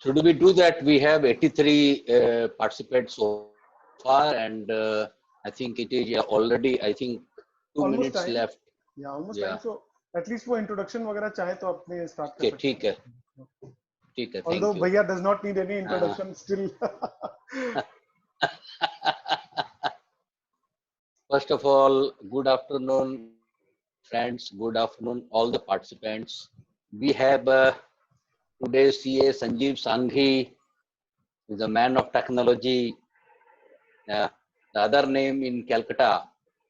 Should we do that? We have 83 participants so far, and I think it is already, I think, 2 minutes time left. Yeah, almost time. So at least वो introduction वगैरह चाहे तो अपने start कर Okay, सकते ठीक है, हैं. ठीक है. Although Thank you. Bhaiya does not need any introduction still. First of all, good afternoon, friends. Good afternoon, all the participants. We have today CA Sanjeev Sanghi, is a man of technology. The other name in Calcutta,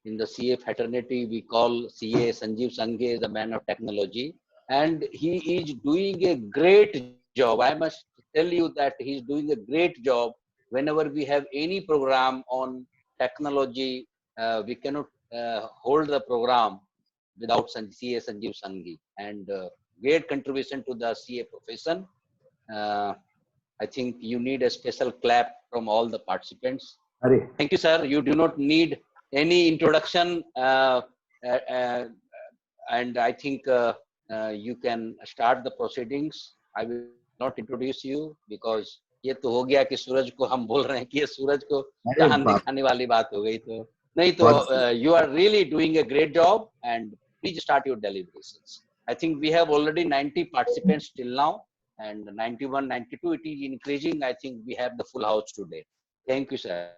in the CA fraternity, we call CA Sanjeev Sanghi is a man of technology. And he is doing a great job. I must tell you that he's doing a great job. Whenever we have any program on technology, we cannot hold the program without CA Sanjeev Sanghi. And great contribution to the CA profession. I think you need a special clap from all the participants. Thank you, sir. You do not need any introduction, and I think you can start the proceedings. I will not introduce you because ये तो हो गया कि सूरज को हम बोल रहे हैं कि ये सूरज को चांद दिखाने वाली बात हो गई, तो नहीं तो you are really doing a great job, and please start your deliberations. I think we have already 90 participants till now, and 91, 92 it is increasing. I think we have the full house today. Thank you, sir.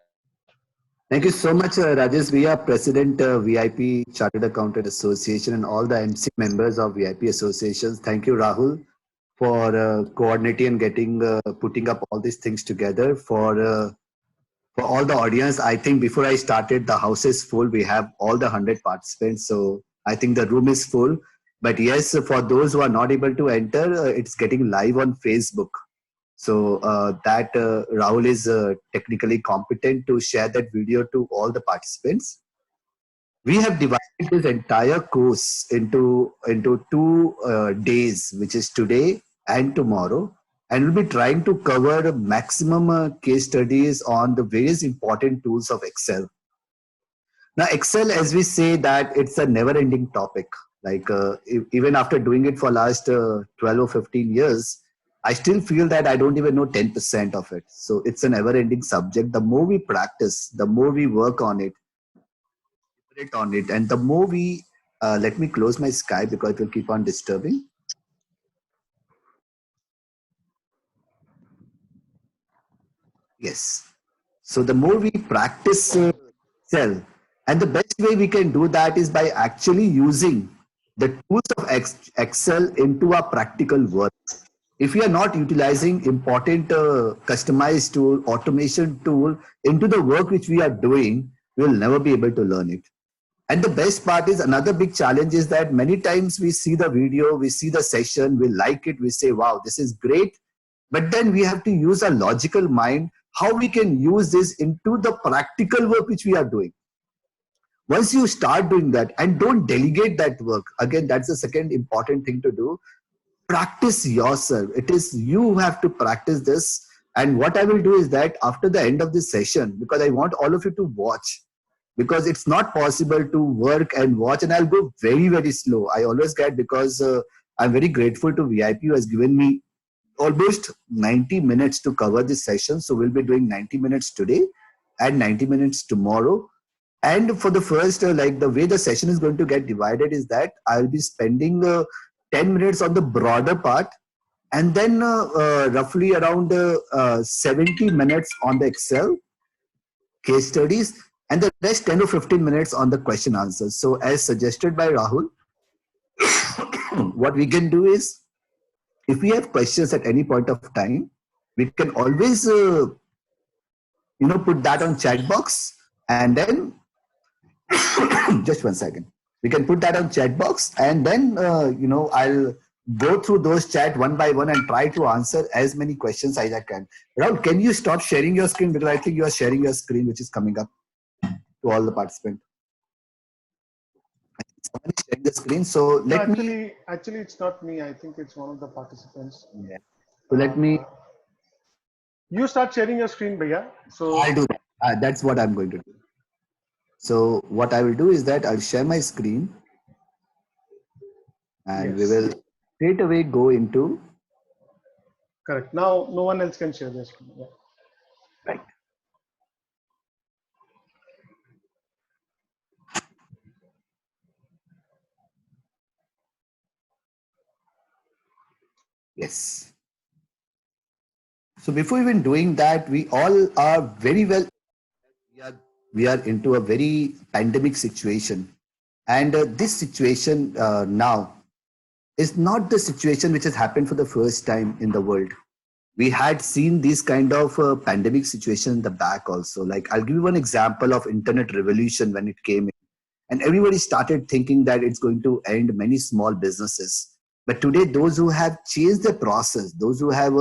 Thank you so much, Rajesh. We are President VIP Chartered Accountant Association and all the MC members of VIP associations. Thank you, Rahul, for coordinating and getting putting up all these things together. For all the audience, I think before I started, the house is full. We have all the 100 participants, so I think the room is full. But yes, for those who are not able to enter, it's getting live on Facebook. So that Rahul is technically competent to share that video to all the participants. We have divided this entire course into 2 days, which is today and tomorrow. And we'll be trying to cover maximum case studies on the various important tools of Excel. Now, Excel, as we say, that it's a never-ending topic. Like even after doing it for last 12 or 15 years, I still feel that I don't even know 10% of it. So it's an ever-ending subject. The more we practice, the more we work on it, and the more we, let me close my Skype because it will keep on disturbing. Yes. So the more we practice Excel, and the best way we can do that is by actually using the tools of Excel into our practical work. If we are not utilizing important customized tool, automation tool into the work which we are doing, we will never be able to learn it. And the best part is, another big challenge is that many times we see the video, we see the session, we like it, we say, wow, this is great. But then we have to use a logical mind, how we can use this into the practical work which we are doing. Once you start doing that, and don't delegate that work, again, that's the second important thing to do. Practice yourself. It is you who have to practice this. And what I will do is that after the end of this session, because I want all of you to watch, because it's not possible to work and watch, and I'll go very, very slow. I always get, because I'm very grateful to VIP who has given me almost 90 minutes to cover this session. So we'll be doing 90 minutes today and 90 minutes tomorrow. And for the first, like the way the session is going to get divided is that I'll be spending 10 minutes on the broader part, and then roughly around 70 minutes on the Excel case studies, and the rest 10 to 15 minutes on the question answers. So as suggested by Rahul, what we can do is, if we have questions at any point of time, we can always put that on chat box, and then just one second. We can put that on chat box, and then I'll go through those chat one by one and try to answer as many questions as I can. Rahul, can you stop sharing your screen, because I think you are sharing your screen, which is coming up to all the participants. Someone is sharing the screen, so let me. Actually, it's not me. I think it's one of the participants. Yeah. So let me. You start sharing your screen, Bhaiya. So I'll do that. That's what I'm going to do. So what I will do is that I'll share my screen, and we will straight away go into Correct. Now, no one else can share their screen. Yeah. Right. Yes. So before even doing that, we all are very well. We are we are into a very pandemic situation, and this situation now is not the situation which has happened for the first time in the world. We had seen this kind of pandemic situation in the back also. Like I'll give you one example of internet revolution when it came in, and everybody started thinking that it's going to end many small businesses. But today, those who have changed the process, those who have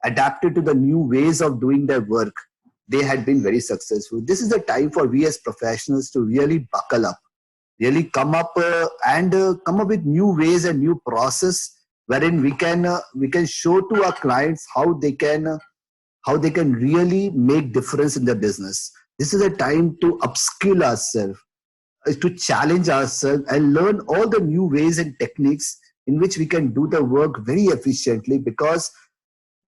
adapted to the new ways of doing their work, they had been very successful. This is the time for we as professionals to really buckle up, really come up and come up with new ways and new process wherein we can show to our clients how they can really make difference in their business. This is a time to upskill ourselves, to challenge ourselves and learn all the new ways and techniques in which we can do the work very efficiently, because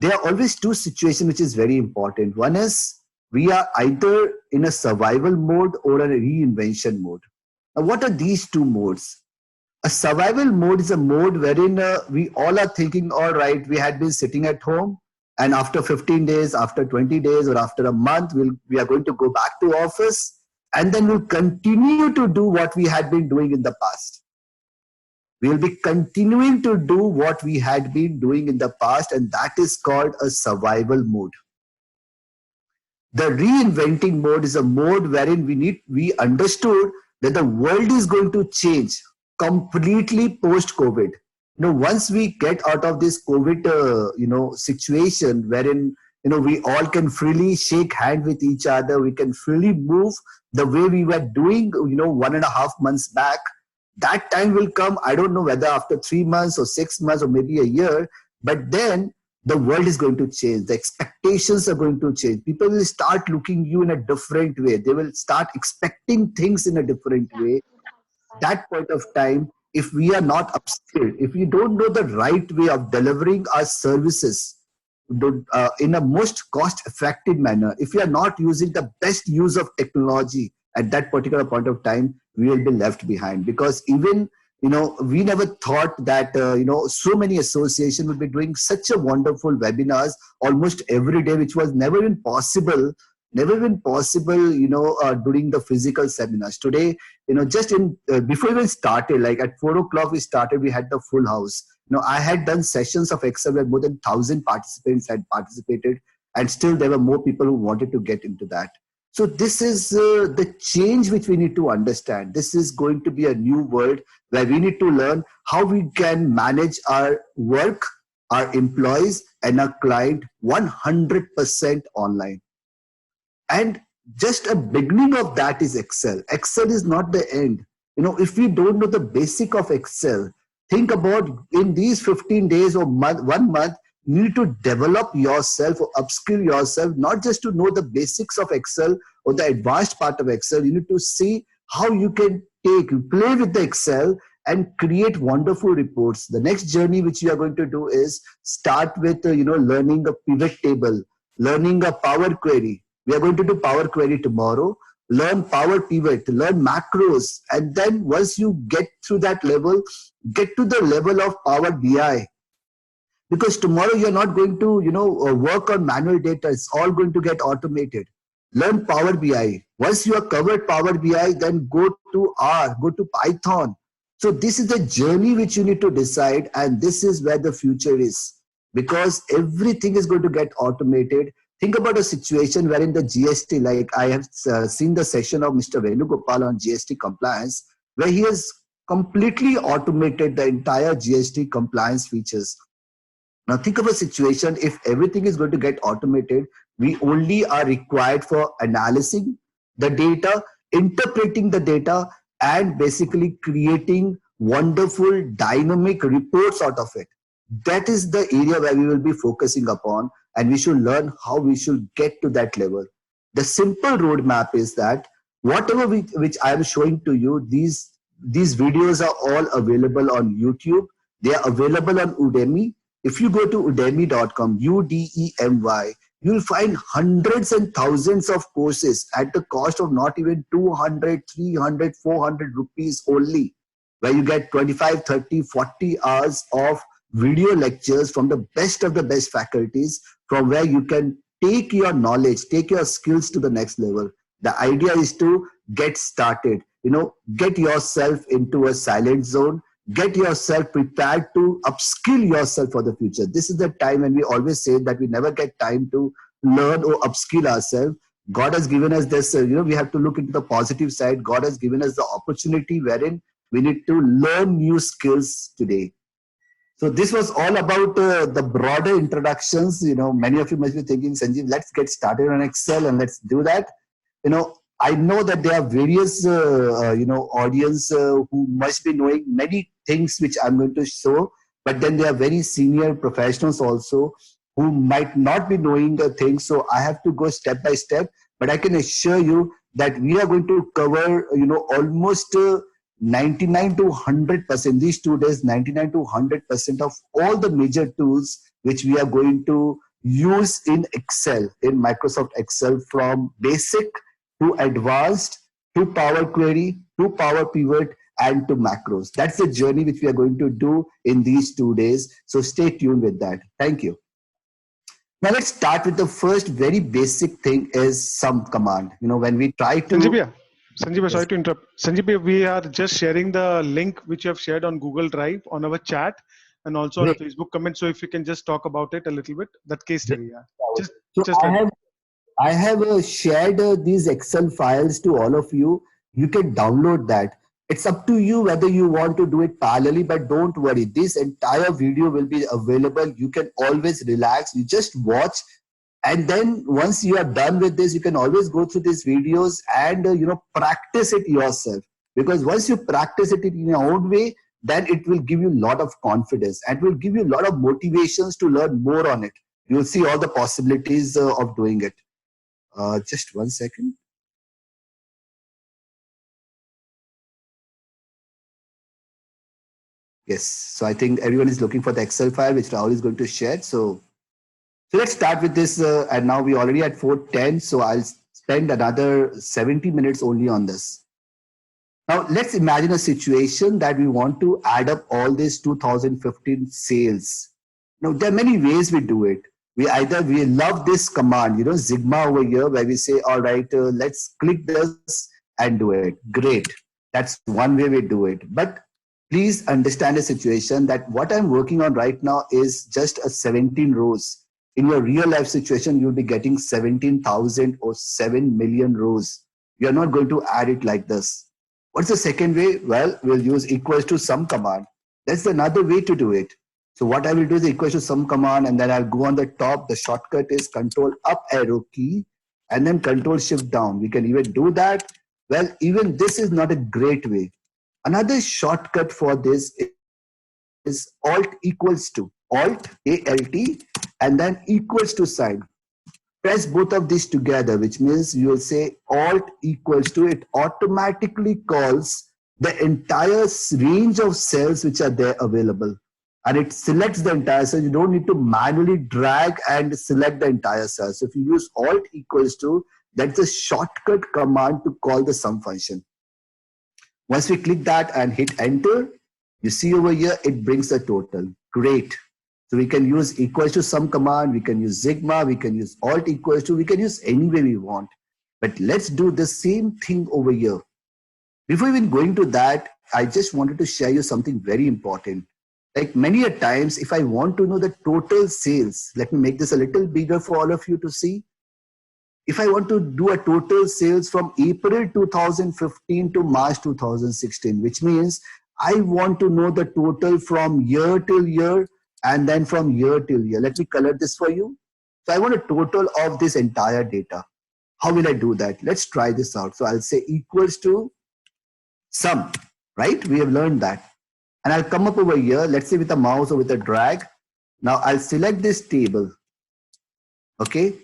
there are always two situations which is very important. One is we are either in a survival mode or a reinvention mode. Now, what are these two modes? A survival mode is a mode wherein we all are thinking, all right, we had been sitting at home, and after 15 days, after 20 days, or after a month, we are going to go back to office, and then we'll continue to do what we had been doing in the past. We'll be continuing to do what we had been doing in the past, and that is called a survival mode. The reinventing mode is a mode wherein we understood that the world is going to change completely post-COVID. Once we get out of this COVID, situation wherein, we all can freely shake hands with each other, we can freely move the way we were doing, 1.5 months back. That time will come. I don't know whether after 3 months or 6 months or maybe a year, but then the world is going to change. The expectations are going to change. People will start looking you in a different way. They will start expecting things in a different way. That point of time, if we are not upskilled, if we don't know the right way of delivering our services in a most cost-effective manner, if we are not using the best use of technology at that particular point of time, we will be left behind. Because even we never thought that so many associations will be doing such a wonderful webinars almost every day, which was never been possible during the physical seminars. Today, just in before we even started, like at 4 o'clock we started, we had the full house. I had done sessions of Excel where more than 1,000 participants had participated, and still there were more people who wanted to get into that. So this is the change which we need to understand. This is going to be a new world where we need to learn how we can manage our work, our employees, and our client 100% online. And just a beginning of that is Excel. Excel is not the end. If we don't know the basic of Excel, think about in these 15 days or 1 month, you need to develop yourself or upskill yourself, not just to know the basics of Excel or the advanced part of Excel. You need to see how you can play with the Excel and create wonderful reports. The next journey which you are going to do is start with, learning a pivot table, learning a Power Query. We are going to do Power Query tomorrow. Learn Power Pivot, learn macros. And then once you get through that level, get to the level of Power BI. Because tomorrow you're not going to, work on manual data. It's all going to get automated. Learn Power BI. Once you have covered Power BI, then go to R, go to Python. So this is the journey which you need to decide, and this is where the future is. Because everything is going to get automated. Think about a situation wherein the GST, like I have seen the session of Mr. Venugopal on GST compliance, where he has completely automated the entire GST compliance features. Now think of a situation, if everything is going to get automated, we only are required for analyzing the data, interpreting the data, and basically creating wonderful dynamic reports out of it. That is the area where we will be focusing upon, and we should learn how we should get to that level. The simple roadmap is that whatever which I am showing to you, these videos are all available on YouTube. They are available on Udemy. If you go to udemy.com, Udemy, you'll find hundreds and thousands of courses at the cost of not even 200, 300, 400 rupees only, where you get 25, 30, 40 hours of video lectures from the best of the best faculties, from where you can take your knowledge, take your skills to the next level. The idea is to get started, get yourself into a silent zone, get yourself prepared to upskill yourself for the future. This is the time when we always say that we never get time to learn or upskill ourselves. God has given us this, we have to look into the positive side. God has given us the opportunity wherein we need to learn new skills today. So this was all about the broader introductions. Many of you must be thinking, Sanjeev, let's get started on Excel and let's do that. I know that there are various, audience who must be knowing many things which I'm going to show, but then there are very senior professionals also who might not be knowing the things. So I have to go step by step, but I can assure you that we are going to cover, almost 99 to 100%, these 2 days, 99 to 100% of all the major tools which we are going to use in Excel, in Microsoft Excel, from basic to advanced, to Power Query, to Power Pivot, and to macros. That's the journey which we are going to do in these 2 days. So stay tuned with that. Thank you. Now let's start with the first very basic thing is sum command. When we try to... Sanjeev, Yes. sorry to interrupt. Sanjeev, we are just sharing the link which you have shared on Google Drive on our chat and also on Great. the Facebook comment. So if you can just talk about it a little bit, that case study. Yeah. So Just I have shared these Excel files to all of you. You can download that. It's up to you whether you want to do it parallelly, but don't worry. This entire video will be available. You can always relax. You just watch. And then once you are done with this, you can always go through these videos and, practice it yourself. Because once you practice it in your own way, then it will give you a lot of confidence and will give you a lot of motivations to learn more on it. You'll see all the possibilities of doing it. Just 1 second. Yes, so I think everyone is looking for the Excel file which Rahul is going to share. So let's start with this. And now we already at 4:10. So I'll spend another 70 minutes only on this. Now let's imagine a situation that we want to add up all these 2015 sales. Now there are many ways we do it. We love this command, Sigma over here, where we say, all right, let's click this and do it. Great. That's one way we do it. But please understand the situation that what I'm working on right now is just a 17 rows. In your real life situation, you'll be getting 17,000 or 7 million rows. You're not going to add it like this. What's the second way? Well, we'll use equals to sum command. That's another way to do it. So what I will do is equals to sum command, and then I'll go on the top. The shortcut is Control up arrow key and then Control shift down. We can even do that. Well, even this is not a great way. Another shortcut for this is Alt equals to, Alt, A-L-T, and then equals to sign. Press both of these together, which means you will say Alt equals to, it automatically calls the entire range of cells which are there available. And it selects the entire cell. You don't need to manually drag and select the entire cell. So if you use Alt equals to, that's a shortcut command to call the sum function. Once we click that and hit enter, you see over here, it brings the total. Great. So we can use equals to sum command, we can use Sigma, we can use Alt equals to, we can use any way we want. But let's do the same thing over here. Before even going to that, I just wanted to share you something very important. Like many a times, if I want to know the total sales, let me make this a little bigger for all of you to see. If I want to do a total sales from April 2015 to March 2016, which means I want to know the total from year till year and then from year till year. Let me color this for you. So I want a total of this entire data. How will I do that? Let's try this out. So I'll say equals to sum, right? We have learned that. And I'll come up over here, let's say with a mouse or with a drag. Now I'll select this table. Okay.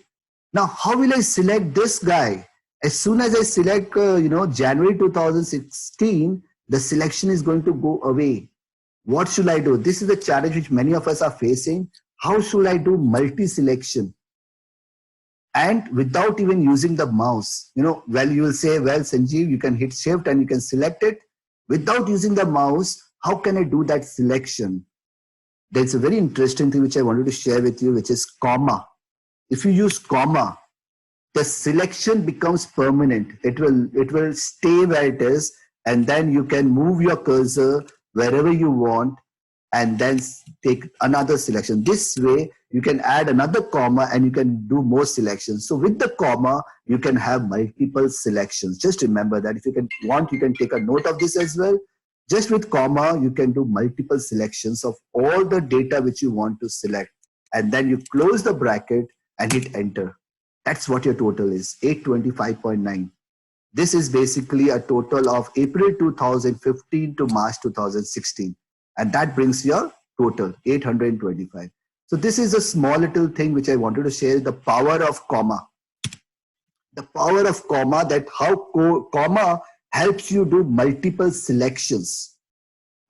Now, how will I select this guy? As soon as I select, January 2016, the selection is going to go away. What should I do? This is the challenge which many of us are facing. How should I do multi-selection? And without even using the mouse, well, you will say, well, Sanjeev, you can hit shift and you can select it. Without using the mouse, how can I do that selection? There's a very interesting thing which I wanted to share with you, which is comma. If you use comma, the selection becomes permanent. It will stay where it is, and then you can move your cursor wherever you want and then take another selection. This way, you can add another comma and you can do more selections. So with the comma, you can have multiple selections. Just remember that. If you you can take a note of this as well. Just with comma, you can do multiple selections of all the data which you want to select. And then you close the bracket and hit enter. That's what your total is, 825.9. This is basically a total of April 2015 to March 2016. And that brings your total, 825. So this is a small little thing which I wanted to share, the power of comma. The power of comma, that how comma helps you do multiple selections.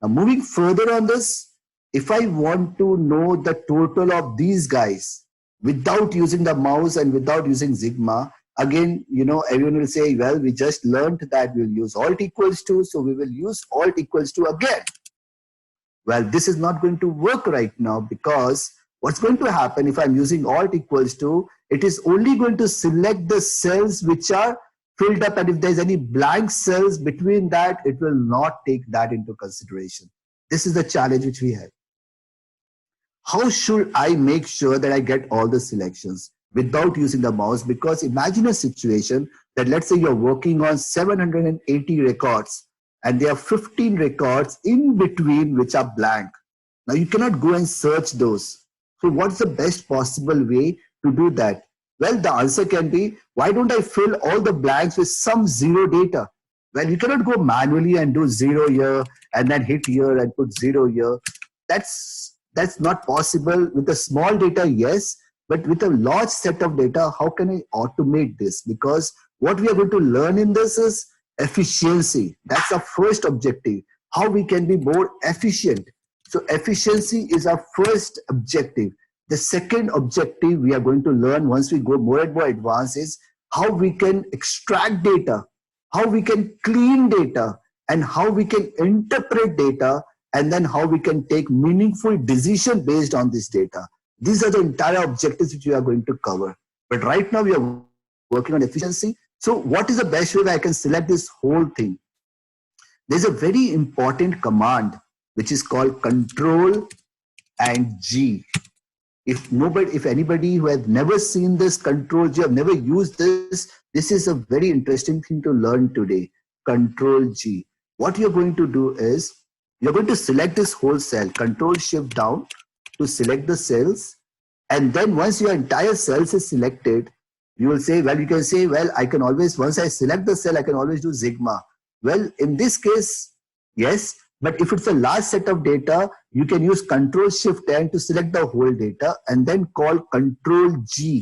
Now moving further on this, if I want to know the total of these guys without using the mouse and without using Sigma, again, everyone will say, well, we just learned that we'll use Alt equals to, so we will use Alt equals to again. Well, this is not going to work right now, because what's going to happen if I'm using Alt equals to, it is only going to select the cells which are filled up, and if there's any blank cells between that, it will not take that into consideration. This is the challenge which we have. How should I make sure that I get all the selections without using the mouse? Because imagine a situation that, let's say you're working on 780 records and there are 15 records in between which are blank. Now you cannot go and search those. So what's the best possible way to do that? Well, the answer can be, why don't I fill all the blanks with some zero data? Well, you cannot go manually and do 0 here and then hit here and put 0 here. That's not possible. With a small data, yes, but with a large set of data, how can I automate this? Because what we are going to learn in this is efficiency. That's our first objective, how we can be more efficient. So efficiency is our first objective. The second objective we are going to learn once we go more and more advanced is how we can extract data, how we can clean data, and how we can interpret data, and then how we can take meaningful decision based on this data. These are the entire objectives which we are going to cover. But right now we are working on efficiency. So what is the best way that I can select this whole thing? There's a very important command which is called Control and G. If anybody who has never seen this Control G, have never used this, this is a very interesting thing to learn today. Control G. What you're going to do is, you're going to select this whole cell, Control Shift down to select the cells. And then once your entire cells is selected, you will say, well, you can say, well, I can always, once I select the cell, I can always do Sigma. Well, in this case, yes, but if it's a large set of data, you can use Control Shift N to select the whole data and then call Control G.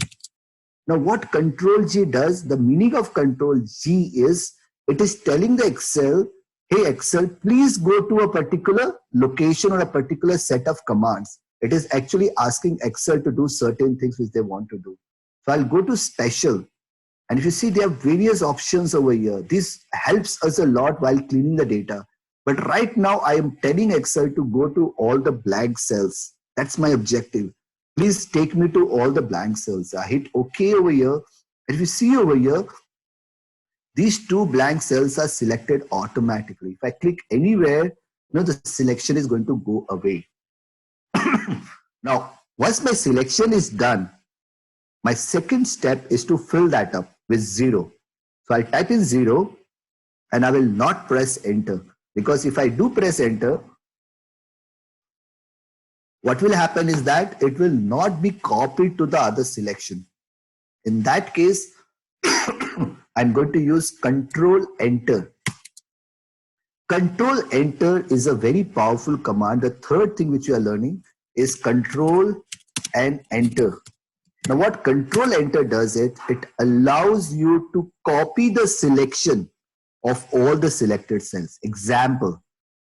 Now what Control G does, the meaning of Control G is, it is telling the Excel, hey Excel, please go to a particular location or a particular set of commands. It is actually asking Excel to do certain things which they want to do. So I'll go to Special. And if you see, there are various options over here. This helps us a lot while cleaning the data. But right now I am telling Excel to go to all the blank cells. That's my objective. Please take me to all the blank cells. I hit OK over here. And if you see over here, these two blank cells are selected automatically. If I click anywhere, the selection is going to go away. Now, once my selection is done, my second step is to fill that up with 0. So I'll type in 0 and I will not press enter, because if I do press enter, what will happen is that it will not be copied to the other selection. In that case, I'm going to use Control Enter. Control Enter is a very powerful command. The third thing which you are learning is Control and Enter. Now what Control Enter does, it allows you to copy the selection of all the selected cells. Example,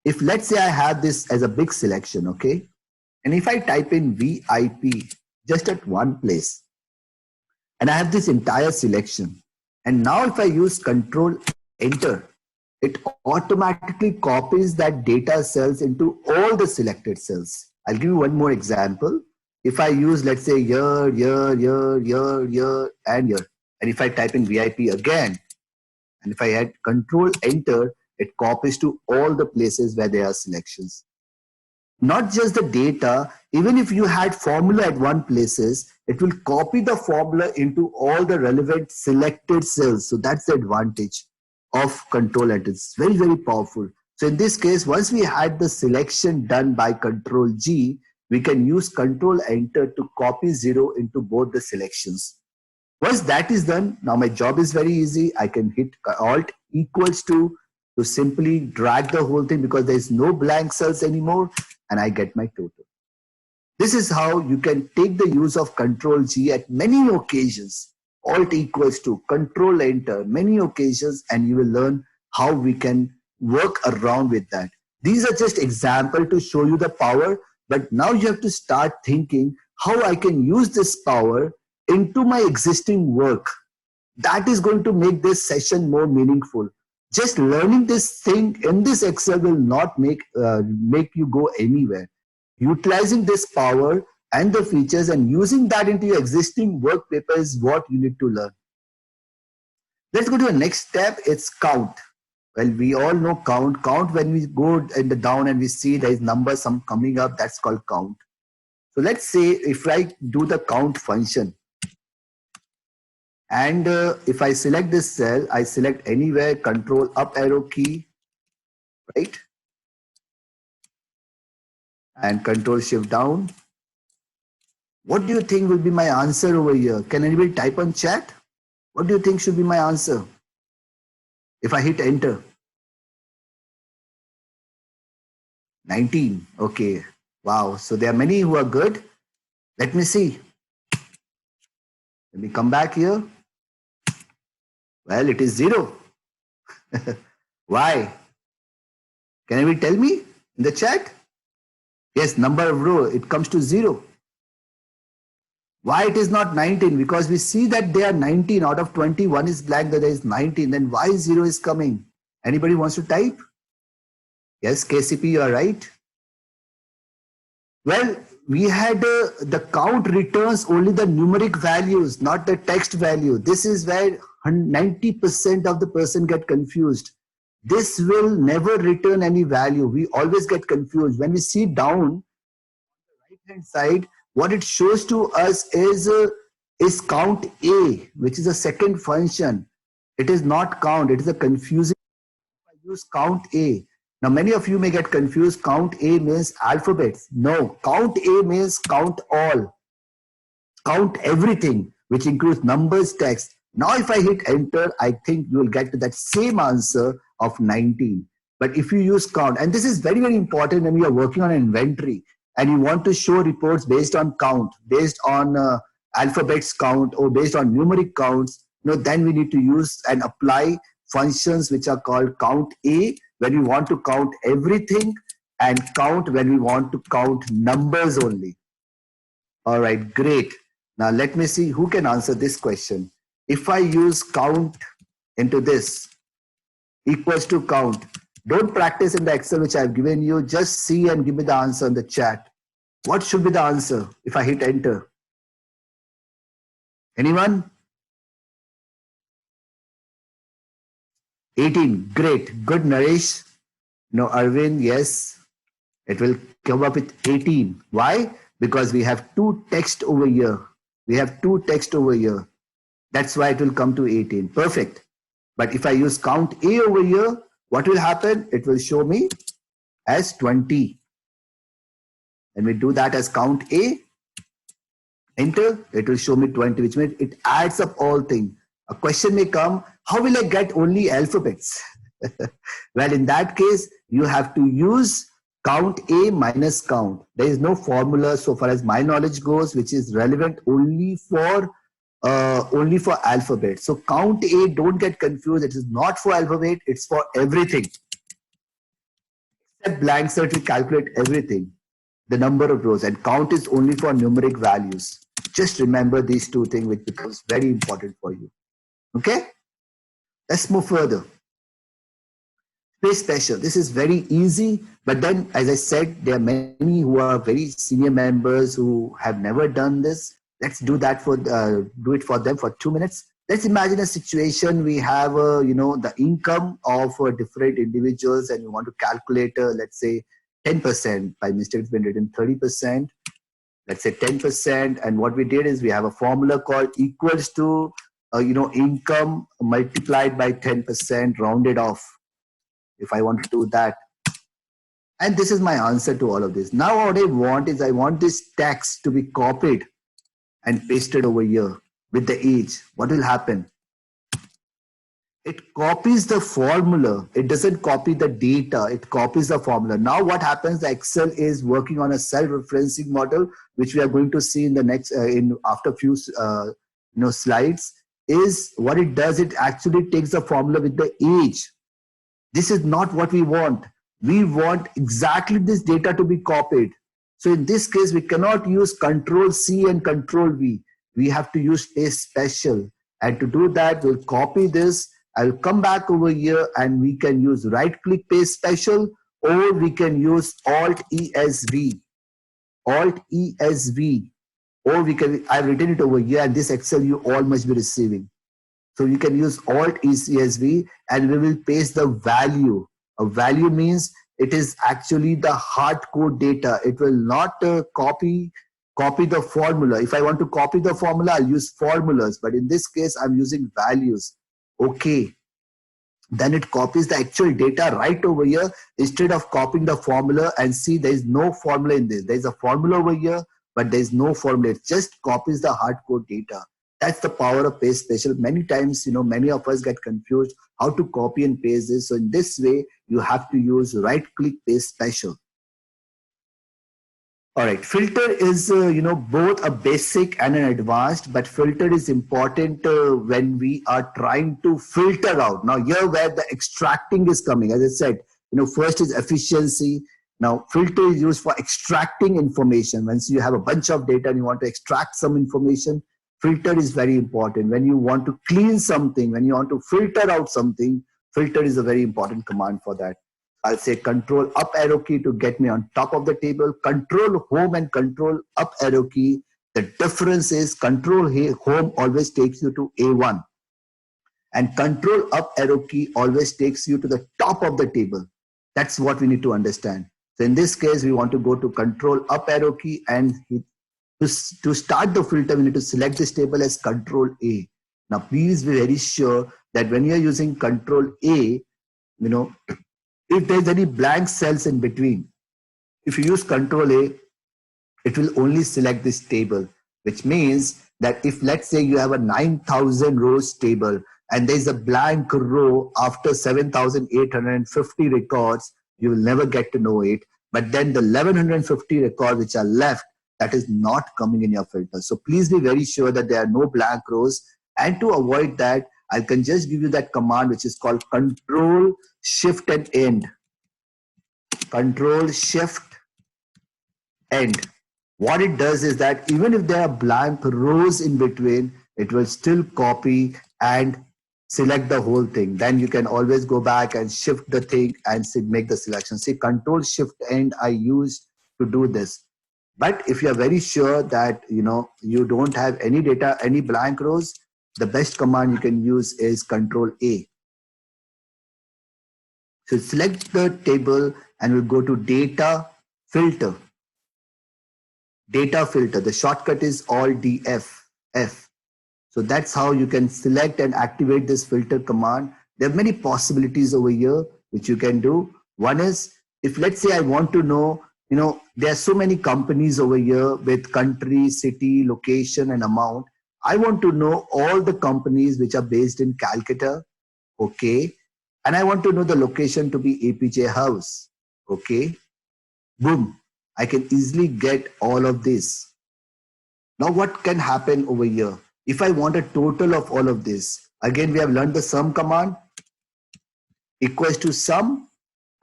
if let's say I have this as a big selection, okay? And if I type in VIP just at one place, and I have this entire selection, and now if I use Control Enter, it automatically copies that data cells into all the selected cells. I'll give you one more example. If I use, let's say, year, and year, and if I type in VIP again, and if I hit Control Enter, it copies to all the places where there are selections. Not just the data, even if you had formula at one places, it will copy the formula into all the relevant selected cells. So that's the advantage of Control Enter. It's very, very powerful. So in this case, once we had the selection done by Control G, we can use Control Enter to copy 0 into both the selections. Once that is done, now my job is very easy. I can hit Alt equals to simply drag the whole thing because there is no blank cells anymore, and I get my total. This is how you can take the use of Control G at many occasions. Alt equals to Control Enter, many occasions, and you will learn how we can work around with that. These are just examples to show you the power, but now you have to start thinking how I can use this power into my existing work. That is going to make this session more meaningful. Just learning this thing in this Excel will not make you go anywhere. Utilizing this power and the features and using that into your existing work paper is what you need to learn. Let's go to the next step. It's count. Well, we all know count. Count, when we go in the down and we see there is numbers some coming up, that's called count. So let's say if I do the count function, and if I select this cell, I select anywhere, Control up arrow key, right? And Control Shift down. What do you think will be my answer over here? Can anybody type on chat? What do you think should be my answer if I hit enter? 19. Okay. Wow. So there are many who are good. Let me see. Let me come back here. Well, it is 0. Why? Can anybody tell me in the chat? Yes, number of row, it comes to 0. Why it is not 19? Because we see that there are 19 out of 21 is blank, that there is 19. Then why 0 is coming? Anybody wants to type? Yes, KCP, you are right. Well, we had the count returns only the numeric values, not the text value. This is where 90% of the person get confused. This will never return any value. We always get confused. When we see down on the right hand side, what it shows to us is count A, which is a second function. It is not count. It is a confusing. I use count A. Now, many of you may get confused. Count A means alphabets. No, count A means count all. Count everything, which includes numbers, text. Now, if I hit enter, I think you will get to that same answer of 19. But if you use count, and this is very, very important when you are working on an inventory and you want to show reports based on count, based on alphabets count or based on numeric counts, then we need to use and apply functions which are called count A when we want to count everything, and count when we want to count numbers only. All right, great. Now let me see who can answer this question. If I use count into this, equals to count, don't practice in the Excel which I've given you, just see and give me the answer in the chat. What should be the answer if I hit enter? Anyone? 18, great, good Naresh. No, Arvind, yes, it will come up with 18. Why? Because we have two text over here. We have two text over here. That's why it will come to 18. Perfect. But if I use count A over here, what will happen? It will show me as 20. And we do that as count A, enter, it will show me 20, which means it adds up all things. A question may come, how will I get only alphabets? Well, in that case, you have to use count A minus count. There is no formula so far as my knowledge goes, which is relevant only for alphabet. So count A, don't get confused. It is not for alphabet. It's for everything. That blank cell will calculate everything, the number of rows, and count is only for numeric values. Just remember these two things, which becomes very important for you. Okay? Let's move further. Space Special. This is very easy, but then, as I said, there are many who are very senior members who have never done this. Let's do that for do it for them for 2 minutes. Let's imagine a situation we have, the income of different individuals, and you want to calculate, let's say, 10%. By mistake, it's been written 30%. Let's say 10%. And what we did is we have a formula called equals to, income multiplied by 10% rounded off. If I want to do that. And this is my answer to all of this. Now what I want is I want this text to be copied and pasted over here with the age. What will happen? It copies the formula. It doesn't copy the data. It copies the formula. Now what happens? The Excel is working on a self-referencing model, which we are going to see in the next, after a few slides. Is what it does. It actually takes the formula with the age. This is not what we want. We want exactly this data to be copied. So in this case, we cannot use Control C and Control V. We have to use Space Special. And to do that, we'll copy this. I'll come back over here and we can use right-click Paste Special, or we can use Alt-ESV. Alt-ESV. Or we can, I've written it over here, and this Excel you all must be receiving. So you can use Alt-ESV and we will paste the value. A value means it is actually the hard code data. It will not copy the formula. If I want to copy the formula, I'll use formulas. But in this case, I'm using values. Okay. Then it copies the actual data right over here instead of copying the formula. And see, there is no formula in this. There's a formula over here, but there's no formula. It just copies the hard code data. That's the power of Paste Special. Many times, many of us get confused how to copy and paste this. So in this way, you have to use right-click Paste Special. All right, filter is, both a basic and an advanced, but filter is important when we are trying to filter out. Now here where the extracting is coming, as I said, first is efficiency. Now filter is used for extracting information. Once you have a bunch of data and you want to extract some information, filter is very important. When you want to clean something, when you want to filter out something, filter is a very important command for that. I'll say Control up arrow key to get me on top of the table. Control home and Control up arrow key. The difference is Control home always takes you to A1. And Control up arrow key always takes you to the top of the table. That's what we need to understand. So in this case, we want to go to Control up arrow key, and to start the filter, we need to select this table as Control A. Now, please be very sure that when you're using Control A, if there's any blank cells in between, if you use Control A, it will only select this table, which means that if, let's say, you have a 9,000 rows table and there's a blank row after 7,850 records, you will never get to know it. But then the 1,150 records which are left, that is not coming in your filter. So please be very sure that there are no blank rows. And to avoid that, I can just give you that command which is called Control Shift and End. Control Shift End. What it does is that even if there are blank rows in between, it will still copy and select the whole thing. Then you can always go back and shift the thing and make the selection. See, Control Shift End I use to do this. But if you are very sure that you don't have any data, any blank rows, the best command you can use is Control A. So select the table and we'll go to Data Filter. Data Filter. The shortcut is Alt-DF. So that's how you can select and activate this filter command. There are many possibilities over here which you can do. One is, if let's say I want to know, there are so many companies over here with country, city, location, and amount. I want to know all the companies which are based in Calcutta. Okay. And I want to know the location to be APJ House. Okay. Boom. I can easily get all of this. Now what can happen over here? If I want a total of all of this, again, we have learned the sum command equals to sum.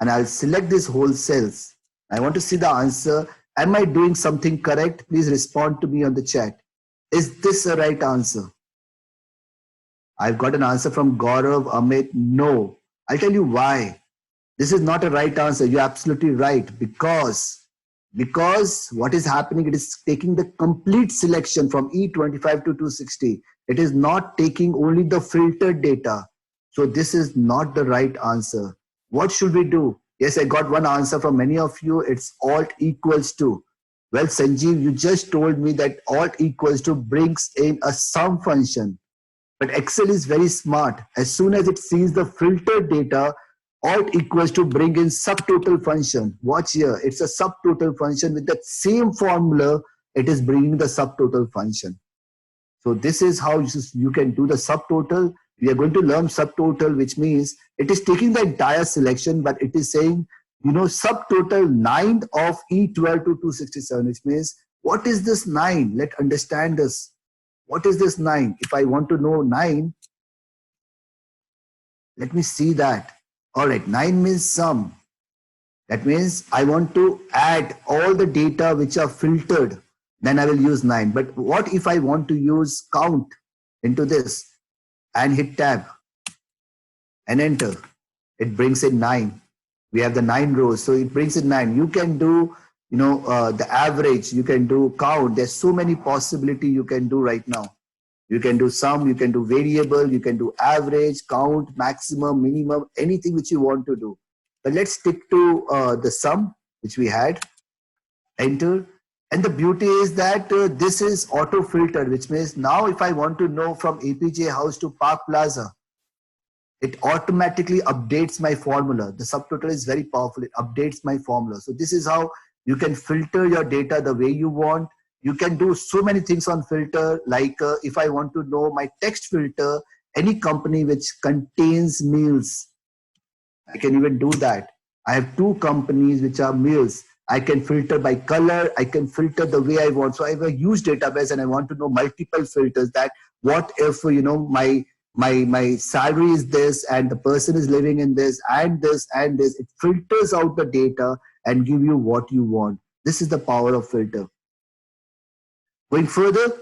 and I'll select these whole cells. I want to see the answer. Am I doing something correct? Please respond to me on the chat. Is this the right answer? I've got an answer from Gaurav, Amit. No. I'll tell you why. This is not a right answer. You're absolutely right. Because what is happening, it is taking the complete selection from E25 to 260. It is not taking only the filtered data. So this is not the right answer. What should we do? Yes, I got one answer from many of you. It's alt equals to. Well, Sanjeev, you just told me that alt equals to brings in a sum function. But Excel is very smart. As soon as it sees the filtered data, alt equals to bring in subtotal function. Watch here. It's a subtotal function with that same formula. It is bringing the subtotal function. So this is how you can do the subtotal. We are going to learn subtotal, which means it is taking the entire selection, but it is saying, subtotal 9 of E12 to 267, which means, what is this 9? Let's understand this. What is this 9? If I want to know 9, let me see that. All right, 9 means sum. That means I want to add all the data which are filtered. Then I will use 9. But what if I want to use count into this and hit tab and enter? It brings in 9. We have the 9 rows, so it brings in 9. You can do, the average. You can do count. There's so many possibility you can do right now. You can do sum, you can do variable, you can do average, count, maximum, minimum, anything which you want to do. But let's stick to the sum which we had. Enter. And the beauty is that this is auto filtered, which means now if I want to know from APJ House to Park Plaza, it automatically updates my formula. The subtotal is very powerful. It updates my formula. So this is how you can filter your data the way you want. You can do so many things on filter, like if I want to know my text filter, any company which contains meals, I can even do that. I have 2 companies which are meals. I can filter by color. I can filter the way I want. So I have a huge database and I want to know multiple filters, that what if, my salary is this and the person is living in this and this and this. It filters out the data and give you what you want. This is the power of filter. Going further,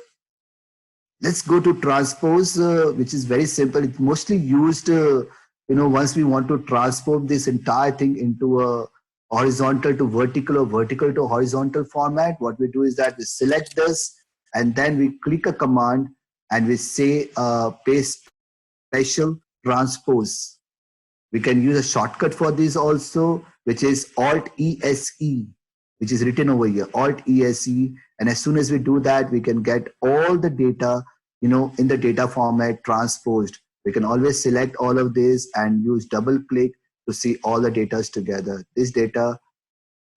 let's go to transpose, which is very simple. It's mostly used, once we want to transform this entire thing into a horizontal to vertical or vertical to horizontal format. What we do is that we select this and then we click a command and we say paste special transpose. We can use a shortcut for this also, which is Alt ESE, which is written over here, Alt ESE. And as soon as we do that, we can get all the data, in the data format transposed. We can always select all of this and use double click to see all the data together. This data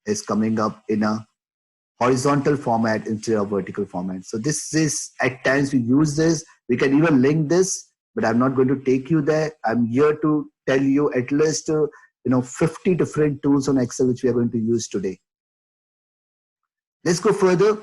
is coming up in a horizontal format instead of vertical format. So this is, at times we use this. We can even link this, but I'm not going to take you there. I'm here to tell you at least 50 different tools on Excel which we are going to use today. Let's go further.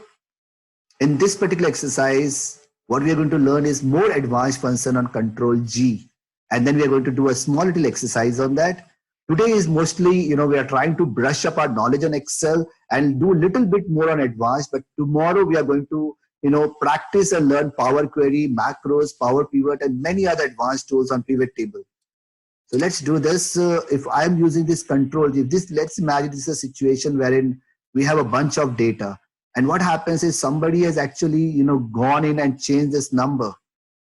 In this particular exercise, what we are going to learn is more advanced function on Control G, and then we are going to do a small little exercise on that. Today is mostly, we are trying to brush up our knowledge on Excel and do a little bit more on advanced, but tomorrow we are going to, practice and learn Power Query, macros, Power Pivot, and many other advanced tools on pivot table. So let's do this. If I'm using this Control G, let's imagine this is a situation wherein we have a bunch of data. And what happens is somebody has actually, gone in and changed this number.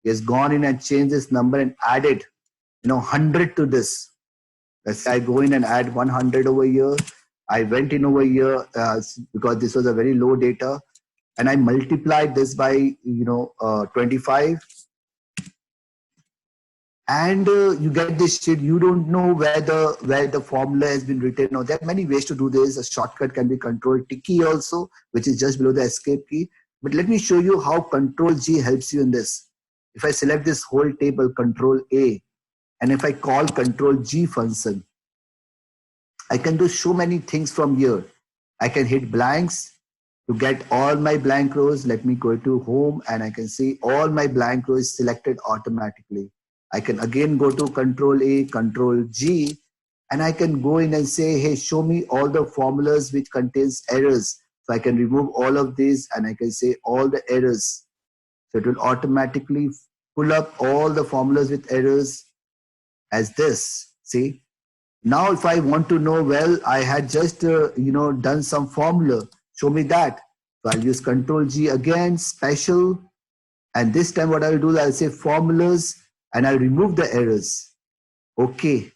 He has gone in and changed this number and added, 100 to this. Let's say I go in and add 100 over here. I went in over here because this was a very low data, and I multiplied this by, 25. And you get this sheet. You don't know where the formula has been written. Now, there are many ways to do this. A shortcut can be Control T key also, which is just below the escape key. But let me show you how Control G helps you in this. If I select this whole table, Control A, and if I call Control G function, I can do so many things from here. I can hit blanks to get all my blank rows. Let me go to home and I can see all my blank rows selected automatically. I can again go to Control A, Control G, and I can go in and say, hey, show me all the formulas which contains errors. So I can remove all of these and I can say all the errors. So it will automatically pull up all the formulas with errors as this. See, now if I want to know, well, I had just done some formula, show me that. So I'll use Control G again, special, and this time what I'll do, I'll say formulas and I'll remove the errors. Okay,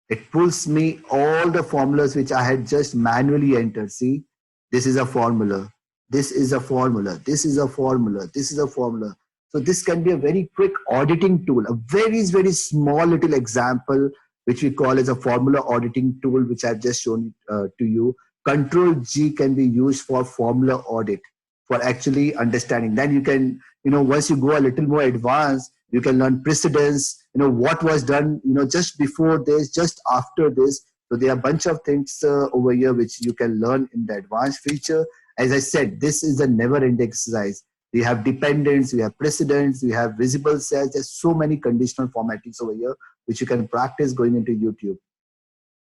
it pulls me all the formulas which I had just manually entered. See, this is a formula, this is a formula, this is a formula, this is a formula. So this can be a very quick auditing tool, a very, very small little example, which we call as a formula auditing tool, which I've just shown to you. Control G can be used for formula audit, for actually understanding. Then you can, once you go a little more advanced, you can learn precedence, what was done, just before this, just after this. So there are a bunch of things over here which you can learn in the advanced feature. As I said, this is a never-ending exercise. We have dependents, we have precedents, we have visible cells. There's so many conditional formattings over here which you can practice going into YouTube.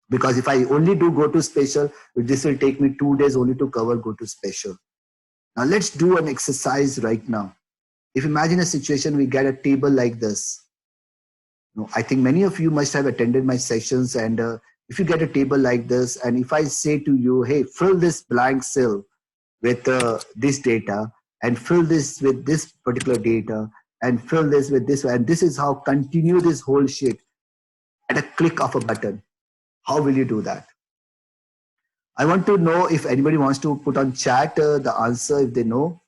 Because if I only do go to spatial, this will take me 2 days only to cover go to spatial. Now let's do an exercise right now. If imagine a situation, we get a table like this. I think many of you must have attended my sessions, and if you get a table like this, and if I say to you, hey, fill this blank cell with this data, and fill this with this particular data, and fill this with this, and this is how continue this whole sheet at a click of a button. How will you do that? I want to know if anybody wants to put on chat the answer if they know.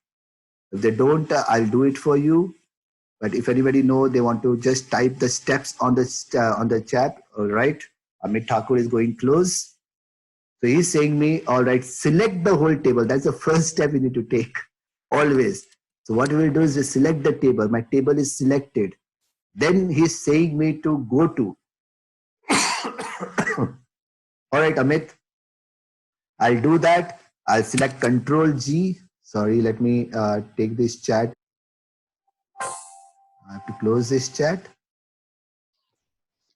If they don't, I'll do it for you. But if anybody know, they want to just type the steps on the chat. All right. Amit Thakur is going close. So he's saying me, all right, select the whole table. That's the first step you need to take always. So what we will do is we select the table. My table is selected. Then he's saying me to go to. All right, Amit. I'll do that. I'll select Control G. Sorry, let me take this chat. I have to close this chat.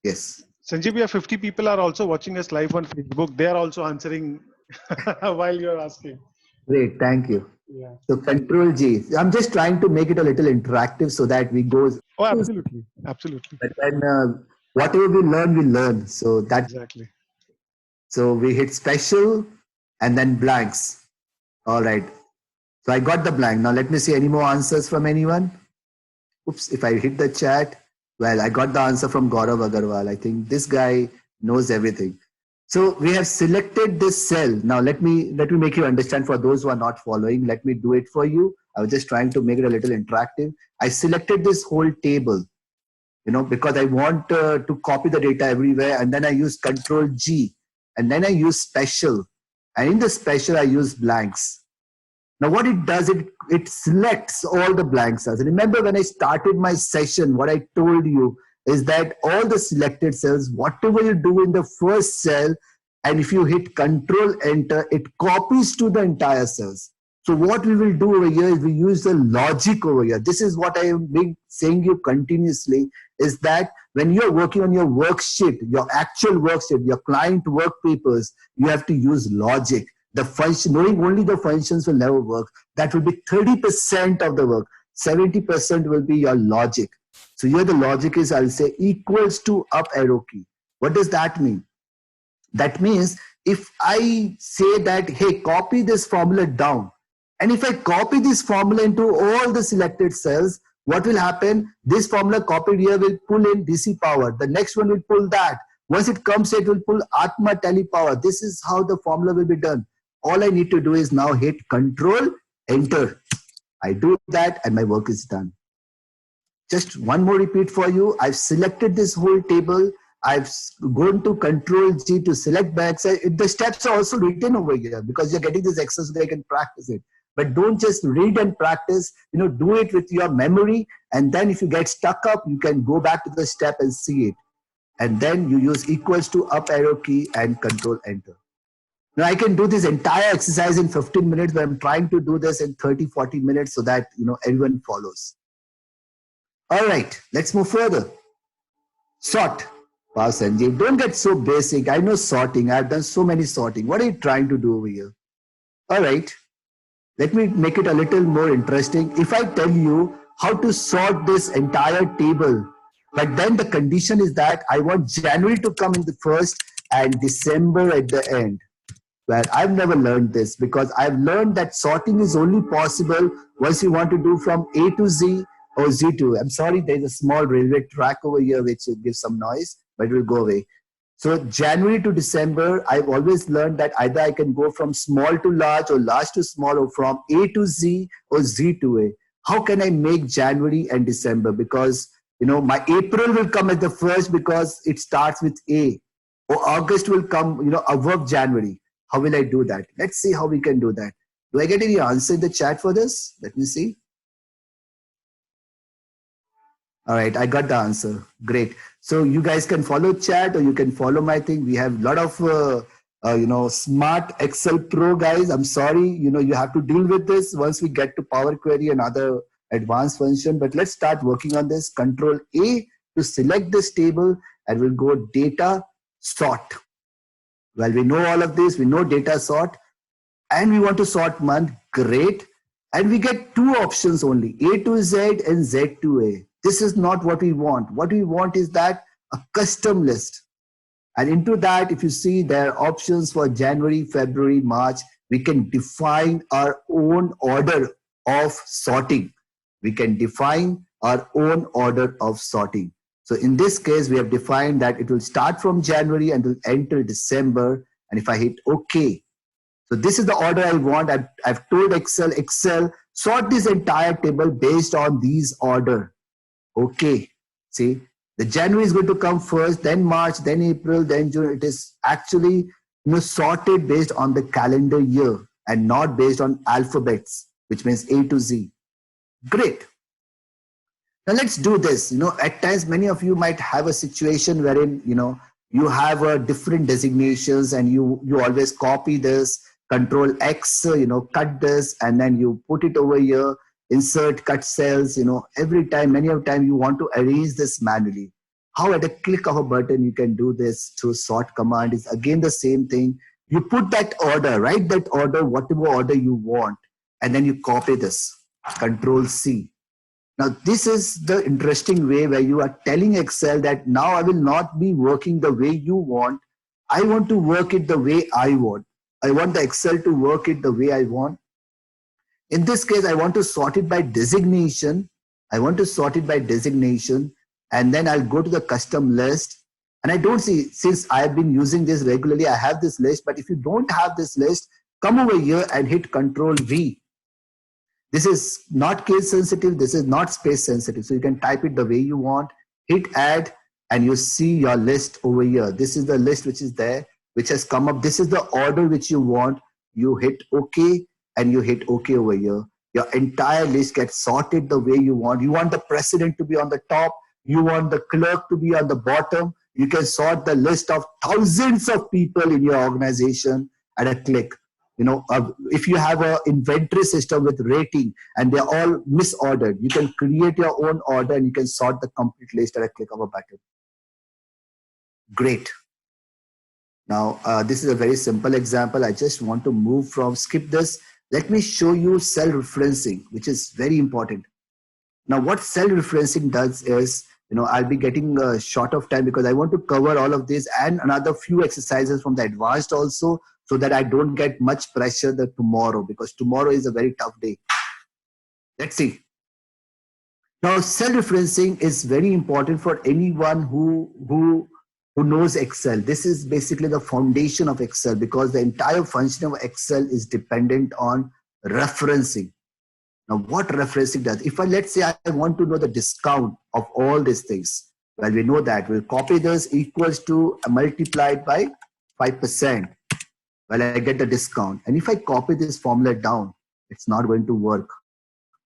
Yes. Sanjeev, we have 50 people are also watching us live on Facebook. They are also answering while you're asking. Great, thank you. Yeah. So Control G. I'm just trying to make it a little interactive so that we go. Oh, absolutely, absolutely. But then whatever we learn. So that's exactly. So we hit special and then blanks. All right. So I got the blank. Now let me see any more answers from anyone. Oops, if I hit the chat, well, I got the answer from Gaurav Agarwal. I think this guy knows everything. So we have selected this cell. Now let me make you understand for those who are not following. Let me do it for you. I was just trying to make it a little interactive. I selected this whole table, because I want to copy the data everywhere. And then I use Control G. And then I use special. And in the special, I use blanks. Now what it does, it selects all the blank cells. Remember when I started my session, what I told you is that all the selected cells, whatever you do in the first cell, and if you hit Control Enter, it copies to the entire cells. So what we will do over here is we use the logic over here. This is what I have been saying you continuously, is that when you're working on your worksheet, your actual worksheet, your client work papers, you have to use logic. The function, knowing only the functions will never work. That will be 30% of the work. 70% will be your logic. So here the logic is, I'll say equals to up arrow key. What does that mean? That means if I say that, hey, copy this formula down, and if I copy this formula into all the selected cells, what will happen? This formula copied here will pull in DC power. The next one will pull that. Once it comes, it will pull Atma tally power. This is how the formula will be done. All I need to do is now hit Control Enter. I do that and my work is done. Just one more repeat for you. I've selected this whole table. I've gone to Control G to select by Excel. The steps are also written over here because you're getting this Excel so that you can practice it. But don't just read and practice, do it with your memory. And then if you get stuck up, you can go back to the step and see it. And then you use equals to up arrow key and Control Enter. Now I can do this entire exercise in 15 minutes, but I'm trying to do this in 30, 40 minutes so that, everyone follows. All right, let's move further. Sort. Wow, Sanjeev, don't get so basic. I know sorting. I've done so many sorting. What are you trying to do over here? All right. Let me make it a little more interesting. If I tell you how to sort this entire table, but then the condition is that I want January to come in the first and December at the end. Well, I've never learned this because I've learned that sorting is only possible once you want to do from A to Z or Z to A. I'm sorry, there's a small railway track over here which gives some noise, but it will go away. So January to December, I've always learned that either I can go from small to large or large to small or from A to Z or Z to A. How can I make January and December? Because, you know, my April will come at the first because it starts with A, or August will come, you know, above January. How will I do that? Let's see how we can do that. Do I get any answer in the chat for this? Let me see. All right, I got the answer. Great. So you guys can follow chat or you can follow my thing. We have a lot of, you know, smart Excel Pro guys. I'm sorry, you know, you have to deal with this once we get to Power Query and other advanced function. But let's start working on this. Control A to select this table and we'll go data sort. Well, we know all of this. We know data sort and we want to sort month. Great. And we get two options only, A to Z and Z to A. This is not what we want. What we want is that a custom list. And into that, if you see there are options for January, February, March, we can define our own order of sorting. We can define our own order of sorting. So in this case, we have defined that it will start from January and will end till December. And if I hit OK, so this is the order I want. I've told Excel, sort this entire table based on these order. Okay, see, the January is going to come first, then March, then April, then June. It is actually, you know, sorted based on the calendar year and not based on alphabets, which means A to Z. Great. Now let's do this. You know, at times, many of you might have a situation wherein, you know, you have different designations and you always copy this, Control X, you know, cut this, and then you put it over here. Insert, cut cells, you know, every time, many of time you want to arrange this manually. How at a click of a button you can do this through sort command is again the same thing. You put that order, write that order, whatever order you want, and then you copy this, Control C. Now this is the interesting way where you are telling Excel that now I will not be working the way you want. I want to work it the way I want. I want the Excel to work it the way I want. In this case, I want to sort it by designation. I want to sort it by designation, and then I'll go to the custom list. And I don't see, since I have been using this regularly, I have this list. But if you don't have this list, come over here and hit Control V. This is not case sensitive. This is not space sensitive. So you can type it the way you want. Hit Add, and you see your list over here. This is the list which is there, which has come up. This is the order which you want. You hit OK. And you hit OK over here. Your entire list gets sorted the way you want. You want the president to be on the top. You want the clerk to be on the bottom. You can sort the list of thousands of people in your organization at a click. You know, if you have an inventory system with rating and they're all misordered, you can create your own order and you can sort the complete list at a click of a button. Great. Now, this is a very simple example. I just want to move from, skip this. Let me show you cell referencing, which is very important. Now, what cell referencing does is, you know, I'll be getting short of time because I want to cover all of this and another few exercises from the advanced also, so that I don't get much pressure tomorrow, because tomorrow is a very tough day. Let's see. Now, cell referencing is very important for anyone who knows Excel. This is basically the foundation of Excel, because the entire function of Excel is dependent on referencing. Now, what referencing does? If let's say I want to know the discount of all these things, well, we know that we'll copy this equals to multiplied by 5%. Well, I get the discount. And if I copy this formula down, it's not going to work.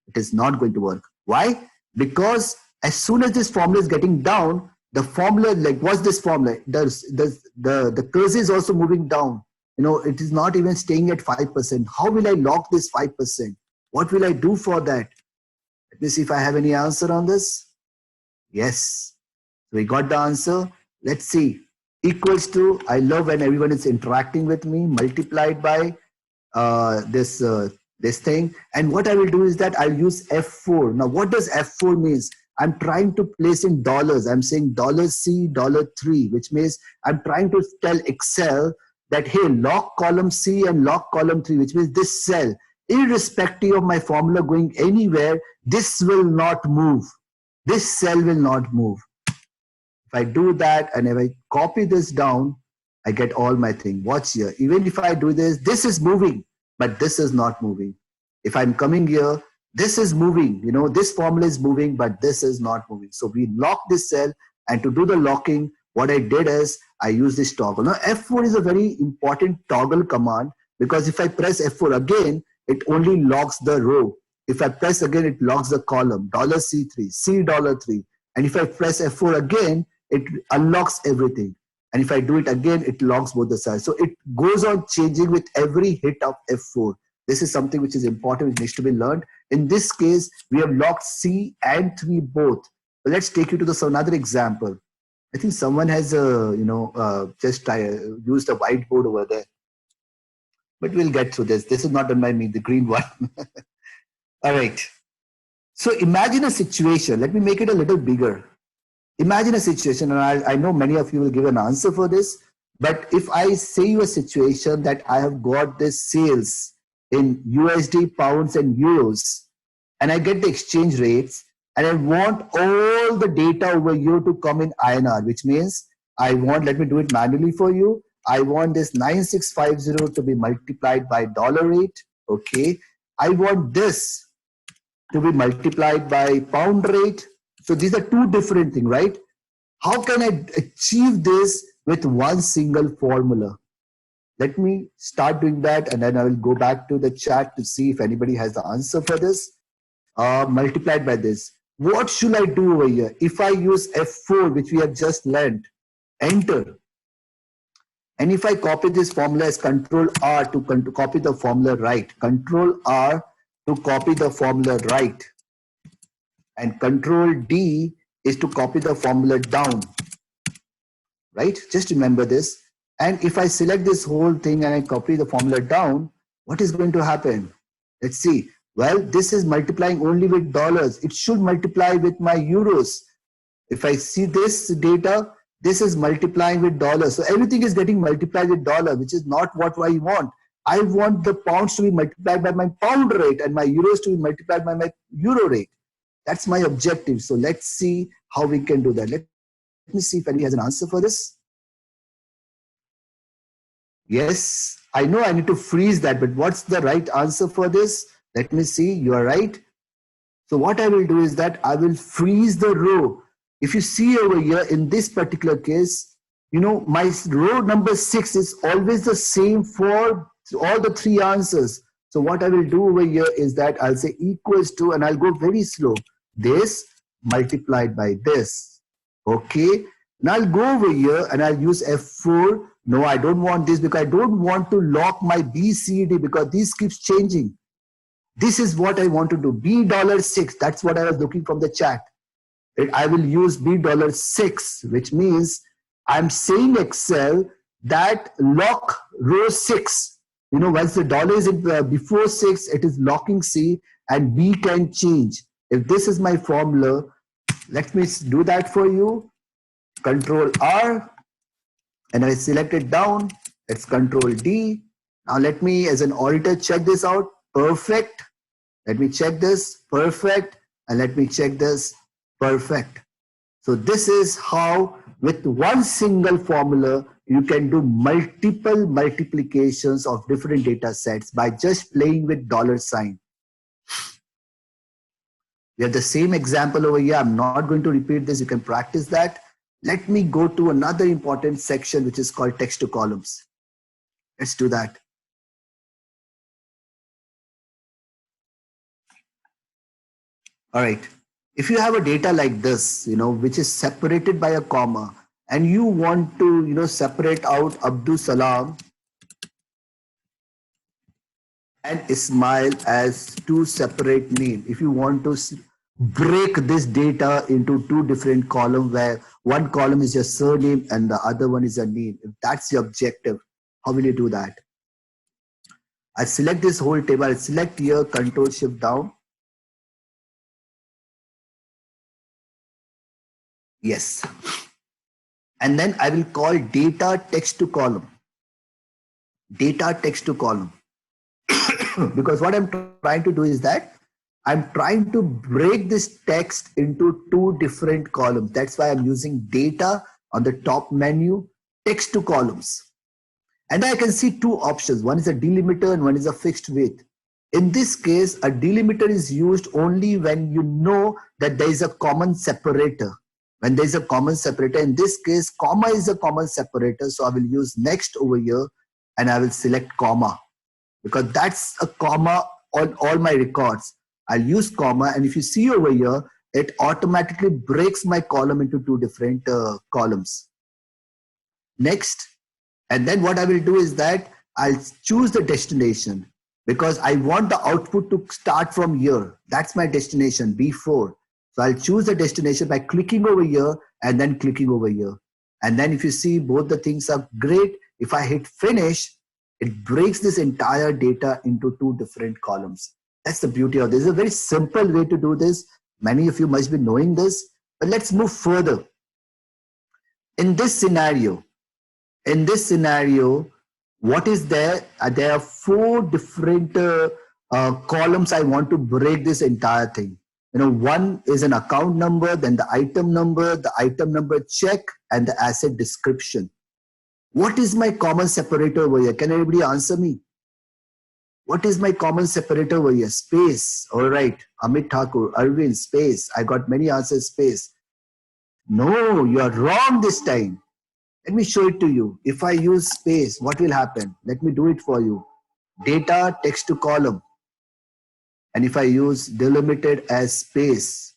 It is not going to work. Why? Because as soon as this formula is getting down, the formula, like what's this formula? The cursor is also moving down. You know, it is not even staying at 5%. How will I lock this 5%? What will I do for that? Let me see if I have any answer on this. Yes. So we got the answer. Let's see. Equals to, I love when everyone is interacting with me, multiplied by this thing. And what I will do is that I'll use F4. Now, what does F4 means? I'm trying to place in dollars. I'm saying $C, $3, which means I'm trying to tell Excel that, hey, lock column C and lock column 3, which means this cell, irrespective of my formula going anywhere, this will not move. This cell will not move. If I do that and if I copy this down, I get all my thing. Watch here. Even if I do this, this is moving, but this is not moving. If I'm coming here, this is moving. You know, this formula is moving, but this is not moving. So we lock this cell, and to do the locking, what I did is I use this toggle. Now F4 is a very important toggle command, because if I press F4 again, it only locks the row. If I press again, it locks the column, $C3, $3. And if I press F4 again, it unlocks everything. And if I do it again, it locks both the sides. So it goes on changing with every hit of F4. This is something which is important, which needs to be learned. In this case, we have locked C and 3 both. But let's take you to another example. I think someone has, just used a whiteboard over there. But we'll get through this. This is not done by me, the green one. All right. So imagine a situation. Let me make it a little bigger. Imagine a situation, and I know many of you will give an answer for this. But if I say you a situation that I have got this sales in USD, pounds, and euros, and I get the exchange rates, and I want all the data over here to come in INR, which means I want, let me do it manually for you. I want this 9650 to be multiplied by dollar rate. Okay. I want this to be multiplied by pound rate. So these are two different things, right? How can I achieve this with one single formula? Let me start doing that, and then I will go back to the chat to see if anybody has the answer for this. Multiplied by this. What should I do over here? If I use F4, which we have just learned, enter. And if I copy this formula as Control R to copy the formula right, Control R to copy the formula right, and Control D is to copy the formula down, right? Just remember this. And if I select this whole thing and I copy the formula down, what is going to happen? Let's see. Well, this is multiplying only with dollars. It should multiply with my euros. If I see this data, this is multiplying with dollars. So everything is getting multiplied with dollar, which is not what I want. I want the pounds to be multiplied by my pound rate and my euros to be multiplied by my euro rate. That's my objective. So let's see how we can do that. Let me see if anybody has an answer for this. Yes, I know I need to freeze that, but what's the right answer for this? Let me see. You are right. So what I will do is that I will freeze the row. If you see over here in this particular case, you know, my row number 6 is always the same for all the 3 answers. So what I will do over here is that I'll say equals to, and I'll go very slow, this multiplied by this. Okay. Now I'll go over here and I'll use F4. No, I don't want this because I don't want to lock my BCD because this keeps changing. This is what I want to do. $6. That's what I was looking from the chat. I will use $6, which means I'm saying Excel that lock row 6. You know, once the dollar is before 6, it is locking C, and B can change. If this is my formula, let me do that for you. Control R, and I select it down. It's Control D. Now let me, as an auditor, check this out. Perfect. Let me check this. Perfect. And let me check this. Perfect. So this is how, with one single formula, you can do multiple multiplications of different data sets by just playing with $sign. We have the same example over here. I'm not going to repeat this. You can practice that. Let me go to another important section, which is called text to columns. Let's do that. All right. If you have a data like this, you know, which is separated by a comma, and you want to, you know, separate out Abdul Salam and Ismail as 2 separate names. If you want to break this data into two different columns where one column is your surname and the other one is your name. If that's your objective, how will you do that? I select this whole table. I select here, Control Shift down. Yes. And then I will call data text to column. Data text to column. Because what I'm trying to do is that I'm trying to break this text into two different columns. That's why I'm using data on the top menu, text to columns. And I can see two options. One is a delimiter and one is a fixed width. In this case, a delimiter is used only when you know that there is a common separator. When there is a common separator, in this case, comma is a common separator. So I will use next over here and I will select comma, because that's a comma on all my records. I'll use comma, and if you see over here, it automatically breaks my column into two different columns. Next, and then what I will do is that I'll choose the destination, because I want the output to start from here. That's my destination, B4. So I'll choose the destination by clicking over here and then clicking over here. And then if you see, both the things are great. If I hit finish, it breaks this entire data into two different columns. That's the beauty of this. It's a very simple way to do this. Many of you must be knowing this, but let's move further. In this scenario, what is there? There are four different columns. I want to break this entire thing. One is an account number, then the item number check, and the asset description. What is my common separator over here? Can anybody answer me? What is my common separator over here? Space. All right. Amit Thakur, Arvind, space. I got many answers, space. No, you are wrong this time. Let me show it to you. If I use space, what will happen? Let me do it for you. Data, text to column. And if I use delimited as space,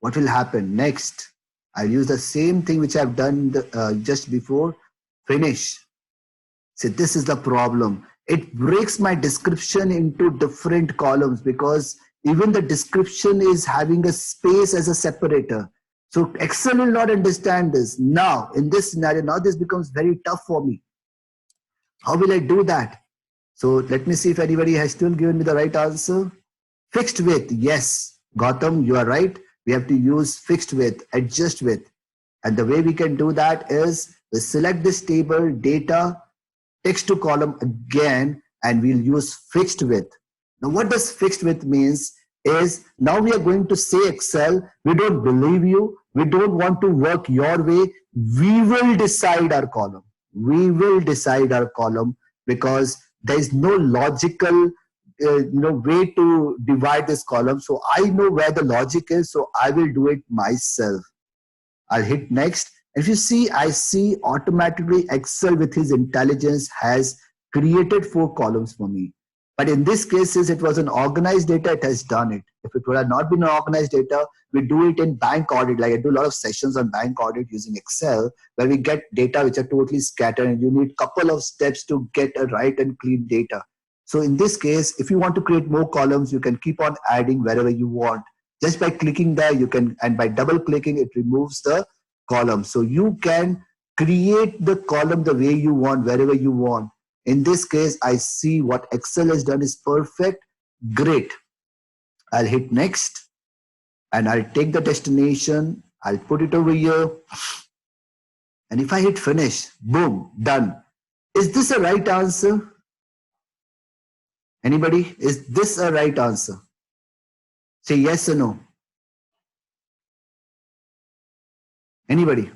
what will happen? Next, I'll use the same thing which I've done just before. Finish. See, this is the problem. It breaks my description into different columns, because even the description is having a space as a separator. So Excel will not understand this. Now, in this scenario, now this becomes very tough for me. How will I do that? So let me see if anybody has still given me the right answer. Fixed width. Yes, Gautam, you are right. We have to use fixed width, adjust width. And the way we can do that is we select this table, data, text to column again, and we'll use fixed width. Now, what does fixed width means is, now we are going to say Excel, we don't believe you, we don't want to work your way, we will decide our column. We will decide our column, because there is no logical way to divide this column. So I know where the logic is, so I will do it myself. I'll hit next. If you see, I see automatically Excel with his intelligence has created 4 columns for me. But in this case, since it was an organized data, it has done it. If it would have not been an organized data, we do it in bank audit. Like I do a lot of sessions on bank audit using Excel, where we get data which are totally scattered, and you need a couple of steps to get a right and clean data. So in this case, if you want to create more columns, you can keep on adding wherever you want. Just by clicking there, you can, and by double clicking, it removes the column. So you can create the column the way you want, wherever you want. In this case, I see what Excel has done is perfect. Great. I'll hit next, and I'll take the destination. I'll put it over here. And if I hit finish, boom, done. Is this a right answer? Anybody? Is this a right answer? Say yes or no. Anybody?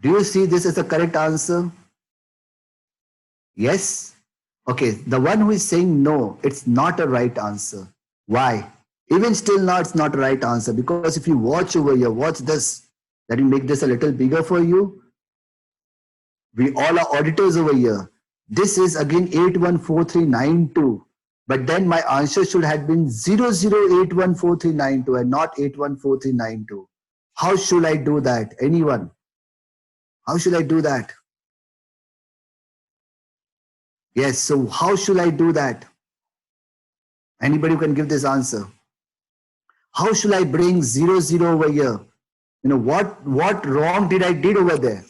Do you see this as a correct answer? Yes? Okay, the one who is saying no, it's not a right answer. Why? Even still now, it's not a right answer, because if you watch over here, watch this. Let me make this a little bigger for you. We all are auditors over here. This is again 814392. But then my answer should have been 00814392 and not 814392. How should I do that? Anyone? How should I do that? Yes, so how should I do that? Anybody who can give this answer? How should I bring 0, 0 over here? You know, what wrong did I did over there?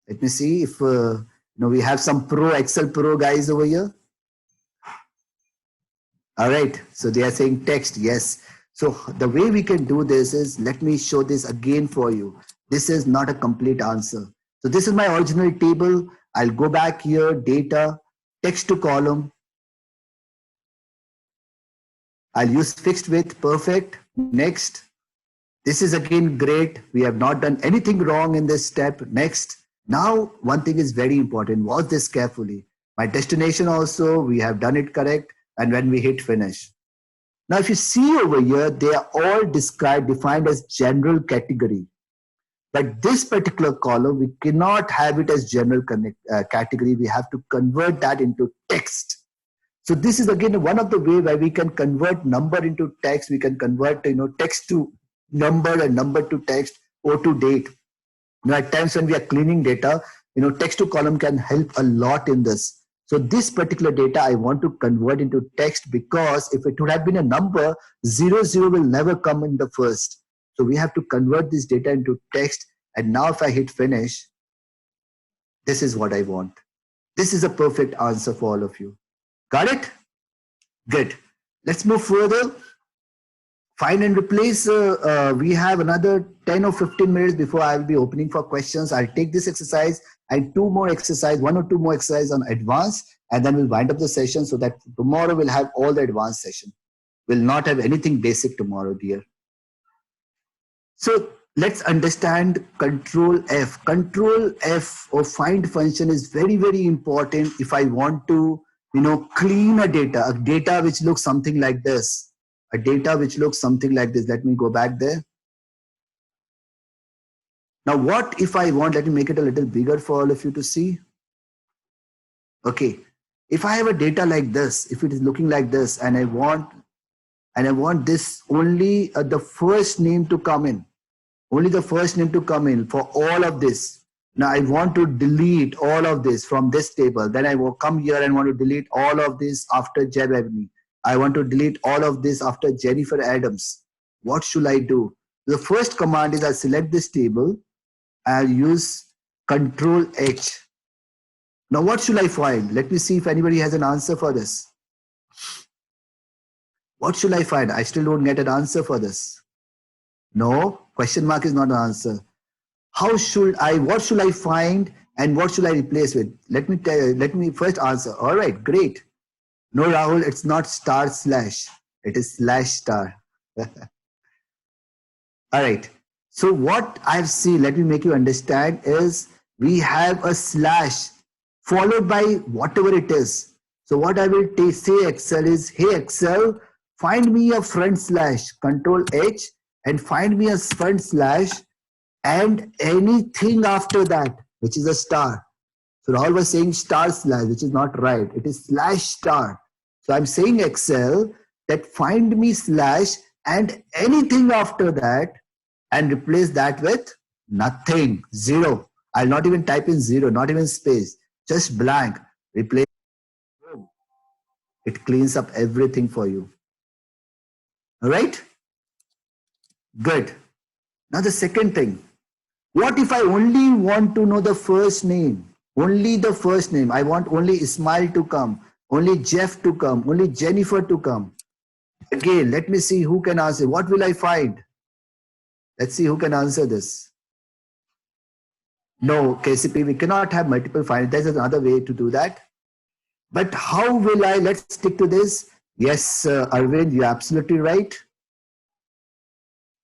Let me see if we have some pro Excel pro guys over here. All right, so they are saying text, yes. So the way we can do this is, let me show this again for you. This is not a complete answer. So this is my original table. I'll go back here, data, text to column. I'll use fixed width, perfect. Next. This is again great. We have not done anything wrong in this step. Next. Now, one thing is very important. Watch this carefully. My destination also, we have done it correct. And when we hit finish. Now, if you see over here, they are all defined as general category. But this particular column, we cannot have it as general category. We have to convert that into text. So this is again one of the way where we can convert number into text. We can convert text to number and number to text or to date. At times when we are cleaning data, text to column can help a lot in this. So this particular data I want to convert into text, because if it would have been a number, 0, 0 will never come in the first. So we have to convert this data into text. And now if I hit finish, this is what I want. This is a perfect answer for all of you. Got it? Good. Let's move further. Find and replace. We have another 10 or 15 minutes before I will be opening for questions. I'll take this exercise and one or two more exercise on advanced, and then we'll wind up the session so that tomorrow we'll have all the advanced session. We'll not have anything basic tomorrow, dear. So let's understand Control F. Control F or find function is very, very important if I want to, clean a data which looks something like this. A data which looks something like this. Let me go back there. Now, what if I want, let me make it a little bigger for all of you to see. Okay. If I have a data like this, if it is looking like this, and I want this only the first name to come in, only the first name to come in for all of this. Now I want to delete all of this from this table. Then I will come here and want to delete all of this after Jeb Ebony. I want to delete all of this after Jennifer Adams. What should I do? The first command is I select this table. I'll use Control H. Now what should I find? Let me see if anybody has an answer for this. What should I find? I still don't get an answer for this. No, question mark is not an answer. What should I find and what should I replace with? Let me first answer. All right, great. No, Rahul, it's not */. It is /*. All right. So what I've seen, let me make you understand, is we have a slash followed by whatever it is. So what I will say Excel is, hey Excel, find me a front slash, Control H, and find me a front slash and anything after that, which is a star. So Rahul was saying */, which is not right. It is /*. So I'm saying Excel that find me slash and anything after that and replace that with nothing, 0. I'll not even type in 0, not even space, just blank. Replace. It cleans up everything for you. All right? Good. Now the second thing. What if I only want to know the first name? Only the first name. I want only Ismail to come, only Jeff to come, only Jennifer to come. Again, let me see who can answer. What will I find? Let's see who can answer this. No, KCP, we cannot have multiple files. There's another way to do that. But how will I? Let's stick to this. Yes, Arvind, you're absolutely right.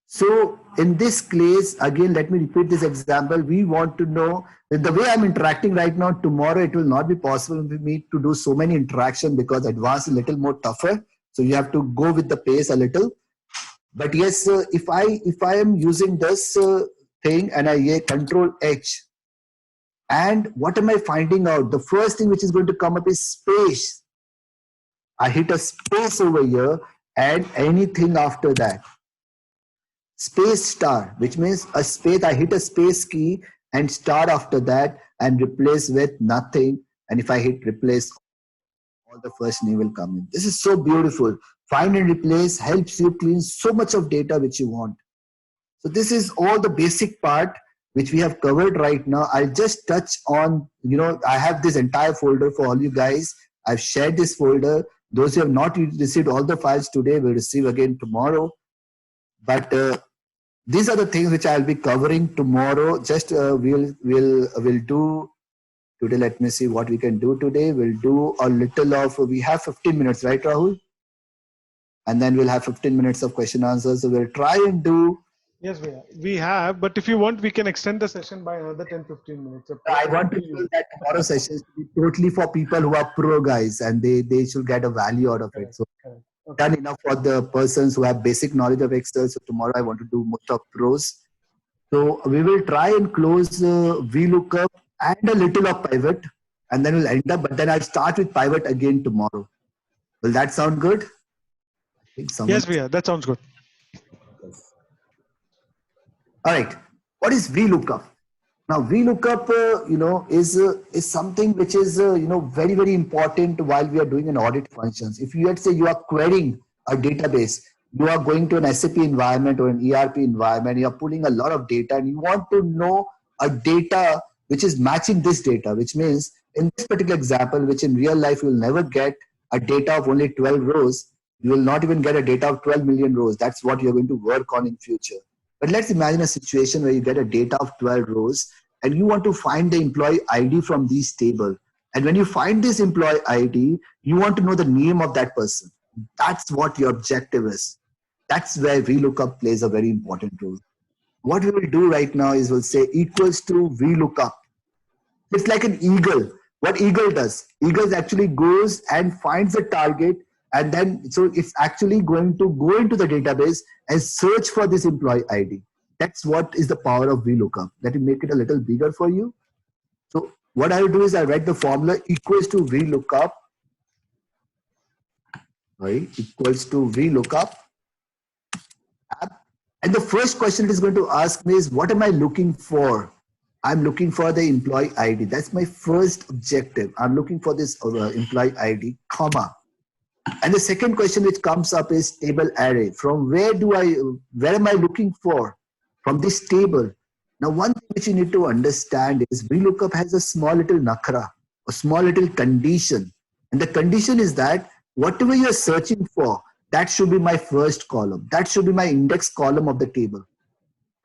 So in this case, again, let me repeat this example. We want to know that the way I'm interacting right now, tomorrow it will not be possible for me to do so many interactions because advanced is a little more tougher. So you have to go with the pace a little. But yes, if I am using this thing and I Control H, and what am I finding out? The first thing which is going to come up is space. I hit a space over here and anything after that. Space star, which means a space. I hit a space key and star after that and replace with nothing. And if I hit replace, all the first name will come in. This is so beautiful. Find and replace helps you clean so much of data which you want. So this is all the basic part which we have covered right now. I'll just touch on, I have this entire folder for all you guys. I've shared this folder. Those who have not received all the files today will receive again tomorrow. But these are the things which I'll be covering tomorrow. Just we'll do today. Let me see what we can do today. We'll do a little of, we have 15 minutes, right, Rahul? And then we'll have 15 minutes of question answers. So we'll try and do. Yes, we have, but if you want, we can extend the session by another 10-15 minutes. I want to do that tomorrow session to be totally for people who are pro guys, and they should get a value out of it. So okay. Done enough for the persons who have basic knowledge of Excel. So tomorrow I want to do most of pros. So we will try and close VLOOKUP and a little of pivot, and then we'll end up, but then I'll start with pivot again tomorrow. Will that sound good? I think yes, that sounds good. All right. What is VLOOKUP? Now, VLOOKUP, is something which is, very, very important while we are doing an audit functions. If you, let's say you are querying a database, you are going to an SAP environment or an ERP environment, you are pulling a lot of data and you want to know a data which is matching this data, which means in this particular example, which in real life you will never get a data of only 12 rows, you will not even get a data of 12 million rows. That's what you're going to work on in future. But let's imagine a situation where you get a data of 12 rows and you want to find the employee ID from these table. And when you find this employee ID, you want to know the name of that person. That's what your objective is. That's where VLOOKUP plays a very important role. What we will do right now is we'll say equals to VLOOKUP. It's like an eagle. What eagle does? Eagle actually goes and finds a target, and then so it's actually going to go into the database and search for this employee ID. That's what is the power of VLOOKUP. Let me make it a little bigger for you. So what I will do is I write the formula equals to VLOOKUP. Equals to VLOOKUP. And the first question it is going to ask me is, what am I looking for? I'm looking for the employee ID. That's my first objective. I'm looking for this employee ID, comma. And the second question which comes up is table array. From where am I looking for? From this table. Now, one thing which you need to understand is VLOOKUP has a small little nakra, a small little condition. And the condition is that whatever you're searching for, that should be my first column. That should be my index column of the table.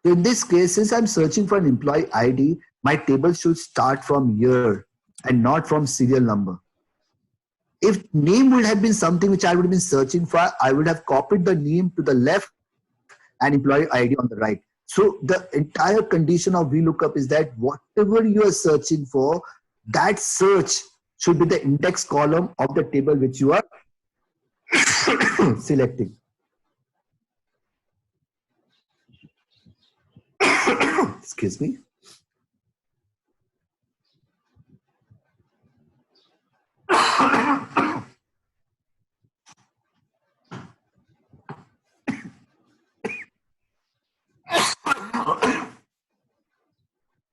So in this case, since I'm searching for an employee ID, my table should start from year and not from serial number. If name would have been something which I would have been searching for, I would have copied the name to the left and employee ID on the right. So the entire condition of VLOOKUP is that whatever you are searching for, that search should be the index column of the table which you are selecting. Excuse me.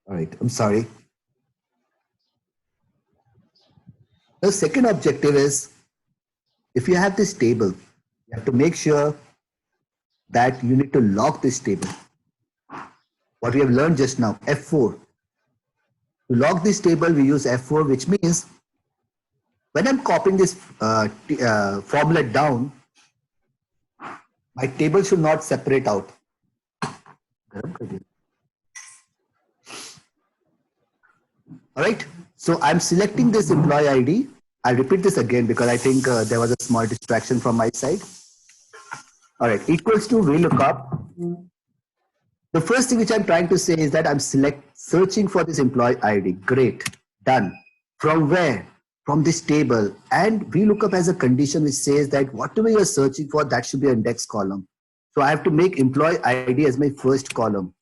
All right, I'm sorry. The second objective is, if you have this table, you have to make sure that you need to log this table. What we have learned just now, F4. To log this table, we use F4, which means when I'm copying this formula down, my table should not separate out. All right, so I'm selecting this employee ID. I'll repeat this again because I think there was a small distraction from my side. All right, equals to VLOOKUP. The first thing which I'm trying to say is that I'm searching for this employee ID. Great, done. From where? From this table. And VLOOKUP has a condition which says that whatever you're searching for, that should be an index column. So I have to make employee ID as my first column.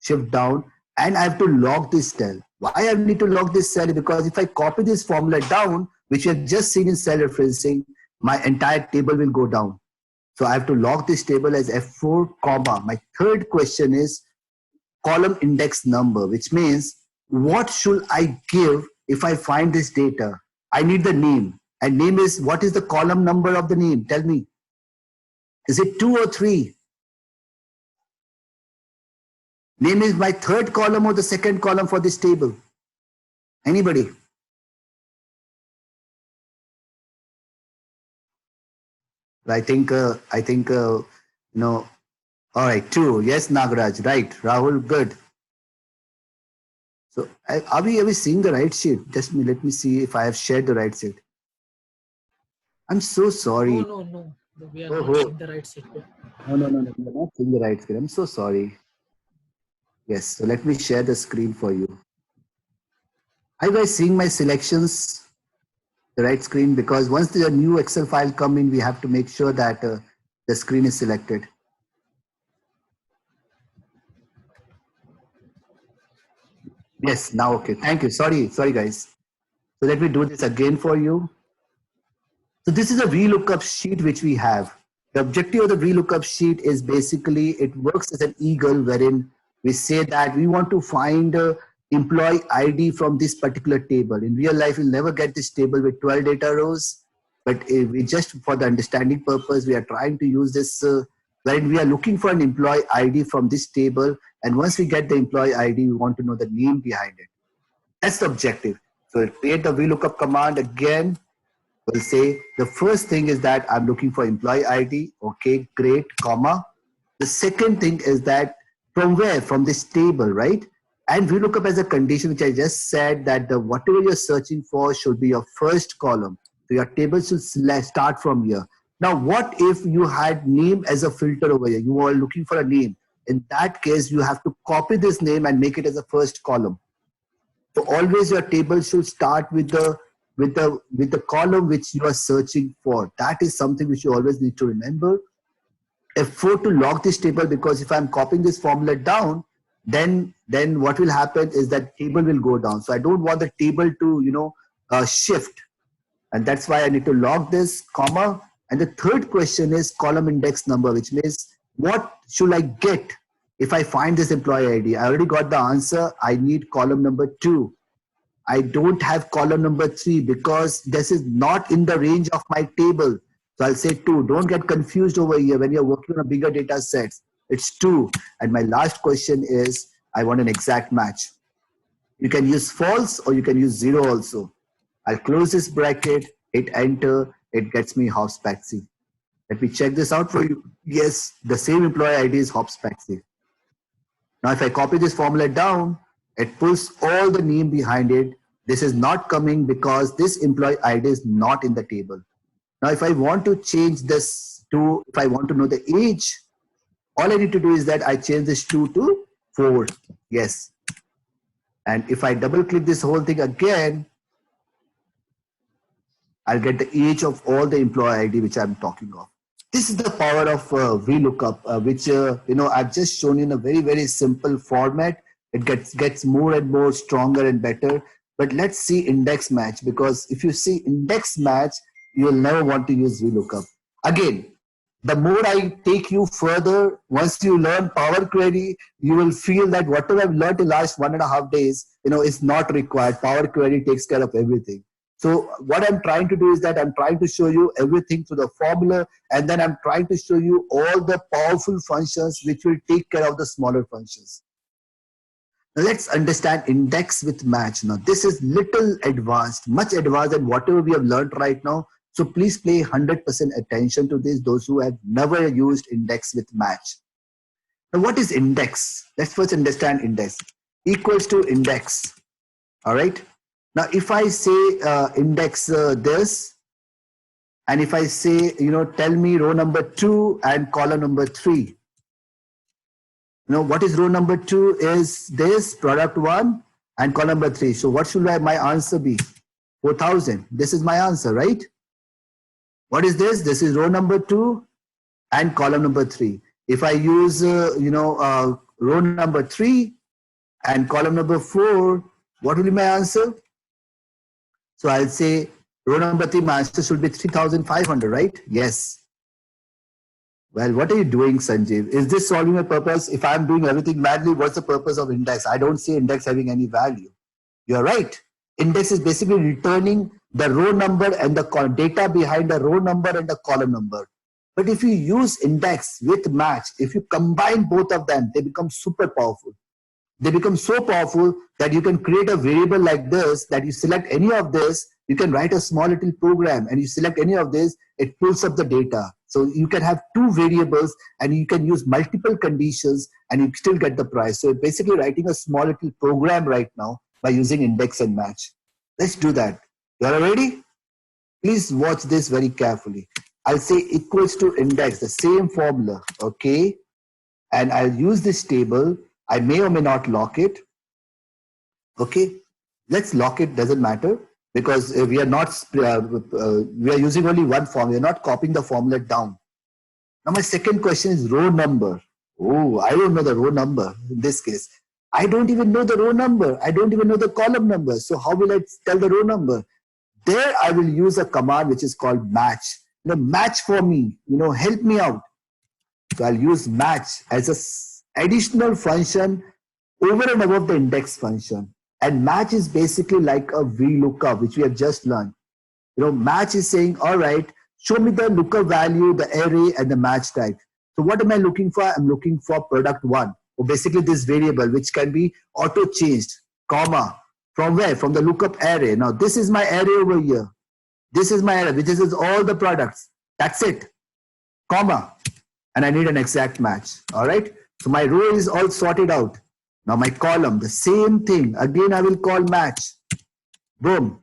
Shift down, and I have to log this cell. Why I need to log this cell? Because if I copy this formula down, which you have just seen in cell referencing, my entire table will go down. So I have to log this table as F4, comma. My third question is column index number, which means what should I give if I find this data? I need the name. And name is, what is the column number of the name? Tell me. Is it 2 or 3? Name is my third column or the second column for this table. Anybody? I think, no. All right, 2. Yes, Nagaraj. Right. Rahul, good. So are we seeing the right sheet? Just let me see if I have shared the right sheet. I'm so sorry. No. We are not seeing the right sheet. No. We are not seeing the right screen. I'm so sorry. Yes. So let me share the screen for you. Are you guys seeing my selections? The right screen? Because once the new Excel file come in, we have to make sure that the screen is selected. Yes, now okay. Thank you. Sorry guys. So let me do this again for you. So this is a VLOOKUP sheet which we have. The objective of the VLOOKUP sheet is basically it works as an eagle wherein we say that we want to find employee ID from this particular table. In real life, you'll never get this table with 12 data rows, but we just for the understanding purpose, we are trying to use this wherein we are looking for an employee ID from this table. And once we get the employee ID, we want to know the name behind it. That's the objective. So we'll create the VLOOKUP command again. We'll say the first thing is that I'm looking for employee ID. Okay, great, comma. The second thing is that from where? From this table, right? And VLOOKUP as a condition, which I just said that the whatever you're searching for should be your first column. So your table should start from here. Now, what if you had name as a filter over here? You are looking for a name. In that case, you have to copy this name and make it as a first column. So always your table should start with the column which you are searching for. That is something which you always need to remember. F4 to lock this table, because if I'm copying this formula down, then what will happen is that table will go down. So I don't want the table to shift, and that's why I need to lock this comma. And the third question is column index number, which means what should I get if I find this employee ID? I already got the answer. I need column number 2. I don't have column number 3 because this is not in the range of my table. So I'll say 2. Don't get confused over here when you're working on a bigger data sets. It's 2. And my last question is, I want an exact match. You can use false or you can use 0 also. I'll close this bracket, hit enter, it gets me Hobbs Paxi. Let me check this out for you. Yes, the same employee ID is Hobbs Paxi. Now if I copy this formula down, it pulls all the name behind it. This is not coming because this employee ID is not in the table. Now if I want to change this to, if I want to know the age, all I need to do is that I change this 2 to 4. Yes. And if I double click this whole thing again, I'll get the age of all the employee ID which I'm talking of. This is the power of VLOOKUP, which I've just shown you in a very, very simple format. It gets more and more stronger and better. But let's see index match, because if you see index match, you'll never want to use VLOOKUP. Again, the more I take you further, once you learn Power Query, you will feel that whatever I've learned in the last 1.5 days, is not required. Power Query takes care of everything. So what I'm trying to do is that I'm trying to show you everything through the formula, and then I'm trying to show you all the powerful functions which will take care of the smaller functions. Now let's understand index with match. Now this is little advanced, much advanced than whatever we have learned right now. So please pay 100% attention to this, those who have never used index with match. Now what is index? Let's first understand index. Equals to index. All right. Now if I say index this, and if I say, tell me row number 2 and column number 3. What is row number 2 is this, product 1 and column number 3. So what should my answer be? 4,000. This is my answer, right? What is this? This is row number 2 and column number 3. If I use, row number 3 and column number 4, what will be my answer? So I'll say row number 3, my answer should be 3,500, right? Yes. Well, what are you doing, Sanjeev? Is this solving a purpose? If I'm doing everything badly, what's the purpose of index? I don't see index having any value. You're right. Index is basically returning the row number and the data behind the row number and the column number. But if you use index with match, if you combine both of them, they become super powerful. They become so powerful that you can create a variable like this, that you select any of this, you can write a small little program and you select any of this, it pulls up the data. So you can have two variables and you can use multiple conditions and you still get the price. So basically writing a small little program right now by using index and match. Let's do that. You are ready? Please watch this very carefully. I'll say equals to index, the same formula, okay? And I'll use this table. I may or may not lock it. Okay, let's lock it, doesn't matter, because we are not, we are using only one formula, we are not copying the formula down. Now my second question is row number. Oh, I don't know the row number in this case. I don't even know the row number. I don't even know the column number. So how will I tell the row number? There I will use a command which is called match. Match for me, help me out. So I'll use match as a additional function over and above the index function. And match is basically like a VLOOKUP, which we have just learned. Match is saying, all right, show me the lookup value, the array, and the match type. So what am I looking for? I'm looking for product one, or basically this variable, which can be auto-changed, comma. From where? From the lookup array. Now, this is my array over here. This is my array, which is all the products. That's it, comma. And I need an exact match, all right? So my row is all sorted out. Now my column, the same thing. Again, I will call match. Boom.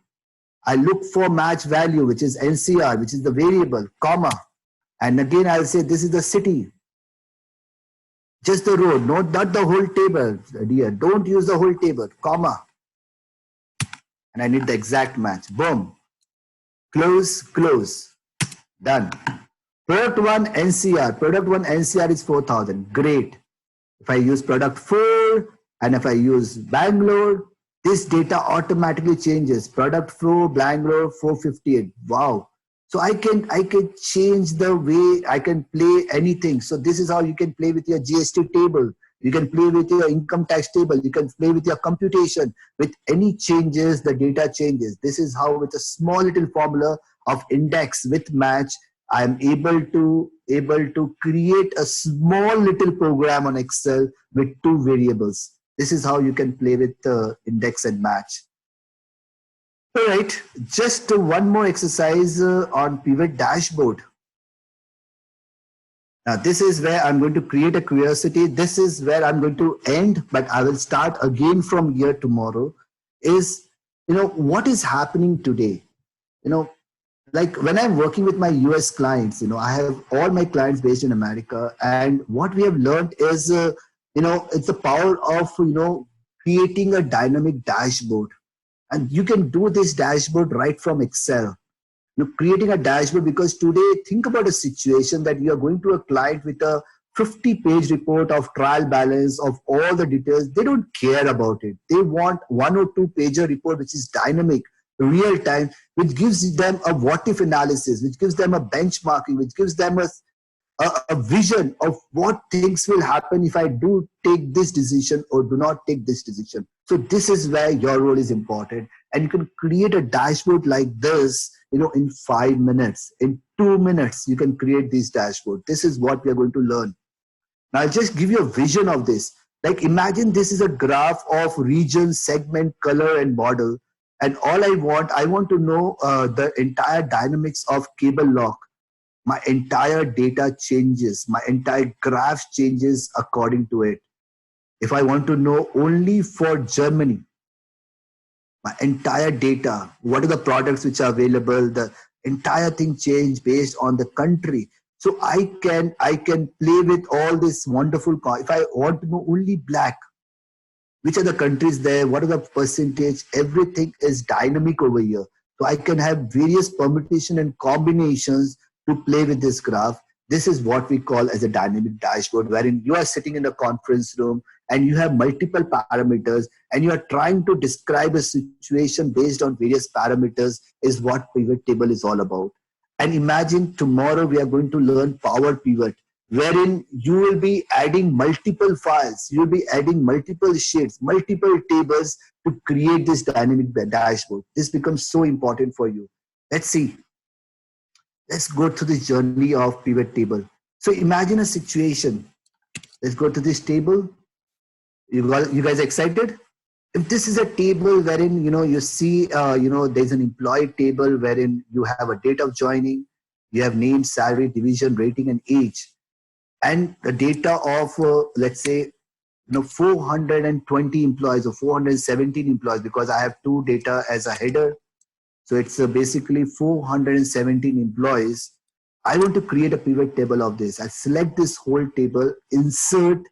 I look for match value, which is NCR, which is the variable, comma. And again, I'll say this is the city. Just the row, not the whole table, dear. Don't use the whole table, comma. And I need the exact match. Boom. Close, close. Done. Product 1 NCR. Product 1 NCR is 4,000. Great. If I use product 4 and if I use Bangalore, this data automatically changes. Product 4, Bangalore 458. Wow. So I can change the way I can play anything. So this is how you can play with your GST table. You can play with your income tax table. You can play with your computation. With any changes, the data changes. This is how, with a small little formula of index with match, I am able to create a small little program on Excel with two variables. This is how you can play with index and match. All right, just one more exercise on pivot dashboard. Now this is where I'm going to create a curiosity. This is where I'm going to end, but I will start again from here tomorrow. Is, what is happening today? Like when I'm working with my US clients, I have all my clients based in America, and what we have learned is, it's the power of, creating a dynamic dashboard. And you can do this dashboard right from Excel. Creating a dashboard, because today, think about a situation that you are going to a client with a 50-page report of trial balance of all the details. They don't care about it. They want 1 or 2-pager report, which is dynamic, real time, which gives them a what if analysis, which gives them a benchmarking, which gives them a vision of what things will happen if I do take this decision or do not take this decision. So this is where your role is important. And you can create a dashboard like this, in 5 minutes, in 2 minutes, you can create this dashboard. This is what we are going to learn. Now I'll just give you a vision of this. Like imagine this is a graph of region, segment, color, and model. And all I want to know the entire dynamics of cable lock. My entire data changes. My entire graph changes according to it. If I want to know only for Germany, my entire data, what are the products which are available, the entire thing change based on the country. So I can play with all this wonderful. If I want to know only black, which are the countries there, what are the percentage, everything is dynamic over here. So I can have various permutation and combinations to play with this graph. This is what we call as a dynamic dashboard, wherein you are sitting in a conference room and you have multiple parameters and you are trying to describe a situation based on various parameters, is what pivot table is all about. And imagine tomorrow we are going to learn Power Pivot. wherein you will be adding multiple files, you'll be adding multiple sheets, multiple tables to create this dynamic dashboard. This becomes so important for you. Let's see. Let's go to the journey of pivot table. So imagine a situation. Let's go to this table. You guys excited? If this is a table wherein you see there's an employee table wherein you have a date of joining, you have name, salary, division, rating, and age, and the data of let's say 420 employees or 417 employees, because I have two data as a header. So it's basically 417 employees. I want to create a pivot table of this. I select this whole table, insert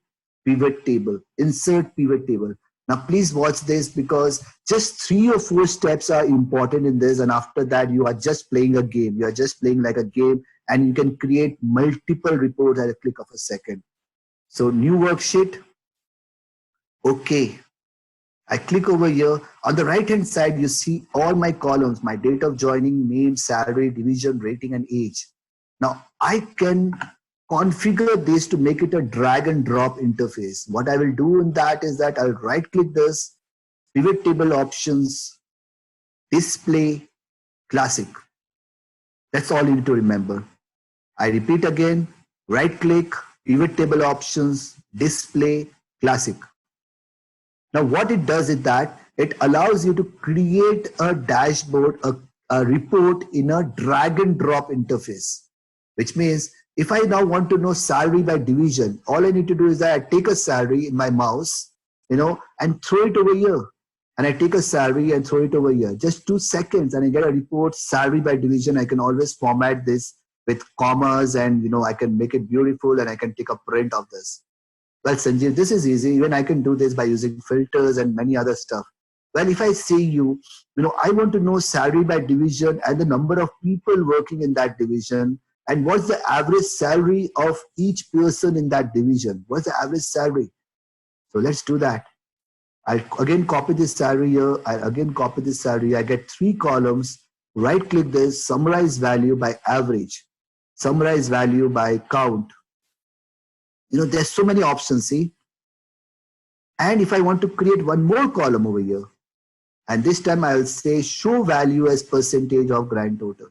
pivot table, insert pivot table. Now please watch this, because just 3 or 4 steps are important in this, and after that you are just playing a game. You are just playing like a game, and you can create multiple reports at a click of a second. So new worksheet. Okay. I click over here. On the right hand side, you see all my columns, my date of joining, name, salary, division, rating, and age. Now I can configure this to make it a drag and drop interface. What I will do in that is that I'll right click this, pivot table options, display, classic. That's all you need to remember. I repeat again, right click, pivot table options, display, classic. Now what it does is that it allows you to create a dashboard, a report in a drag and drop interface, which means if I now want to know salary by division, all I need to do is that I take a salary in my mouse, and throw it over here. And I take a salary and throw it over here. Just 2 seconds and I get a report, salary by division. I can always format this with commas, and I can make it beautiful, and I can take a print of this. Well, Sanjeev, this is easy. Even I can do this by using filters and many other stuff. Well, if I say I want to know salary by division and the number of people working in that division, and what's the average salary of each person in that division? What's the average salary? So let's do that. I'll again copy this salary here. I'll again copy this salary. I get 3 columns. Right click this, summarize value by average, summarize value by count. There's so many options, see? And if I want to create one more column over here, and this time I'll say show value as percentage of grand total.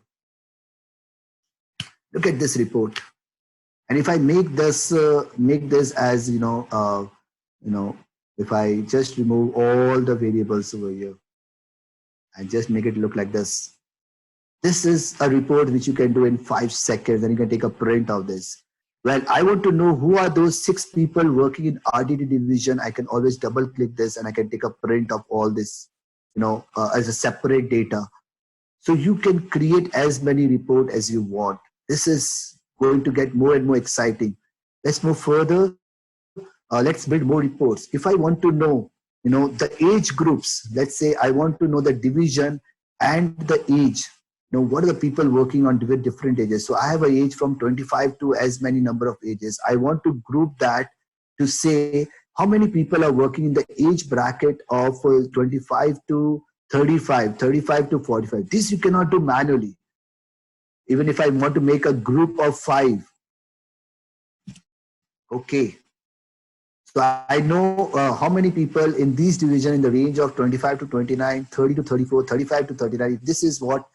Look at this report. And if I make this as, if I just remove all the variables over here and just make it look like this. This is a report which you can do in 5 seconds, and you can take a print of this. Well, I want to know who are those 6 people working in RDD division. I can always double click this and I can take a print of all this, as a separate data. So you can create as many reports as you want. This is going to get more and more exciting. Let's move further. Let's build more reports. If I want to know, the age groups, let's say I want to know the division and the age. What are the people working on different ages? So I have an age from 25 to as many number of ages. I want to group that to say how many people are working in the age bracket of 25 to 35, 35 to 45. This you cannot do manually. Even if I want to make a group of 5. Okay. So I know how many people in these division in the range of 25 to 29, 30 to 34, 35 to 39. This is what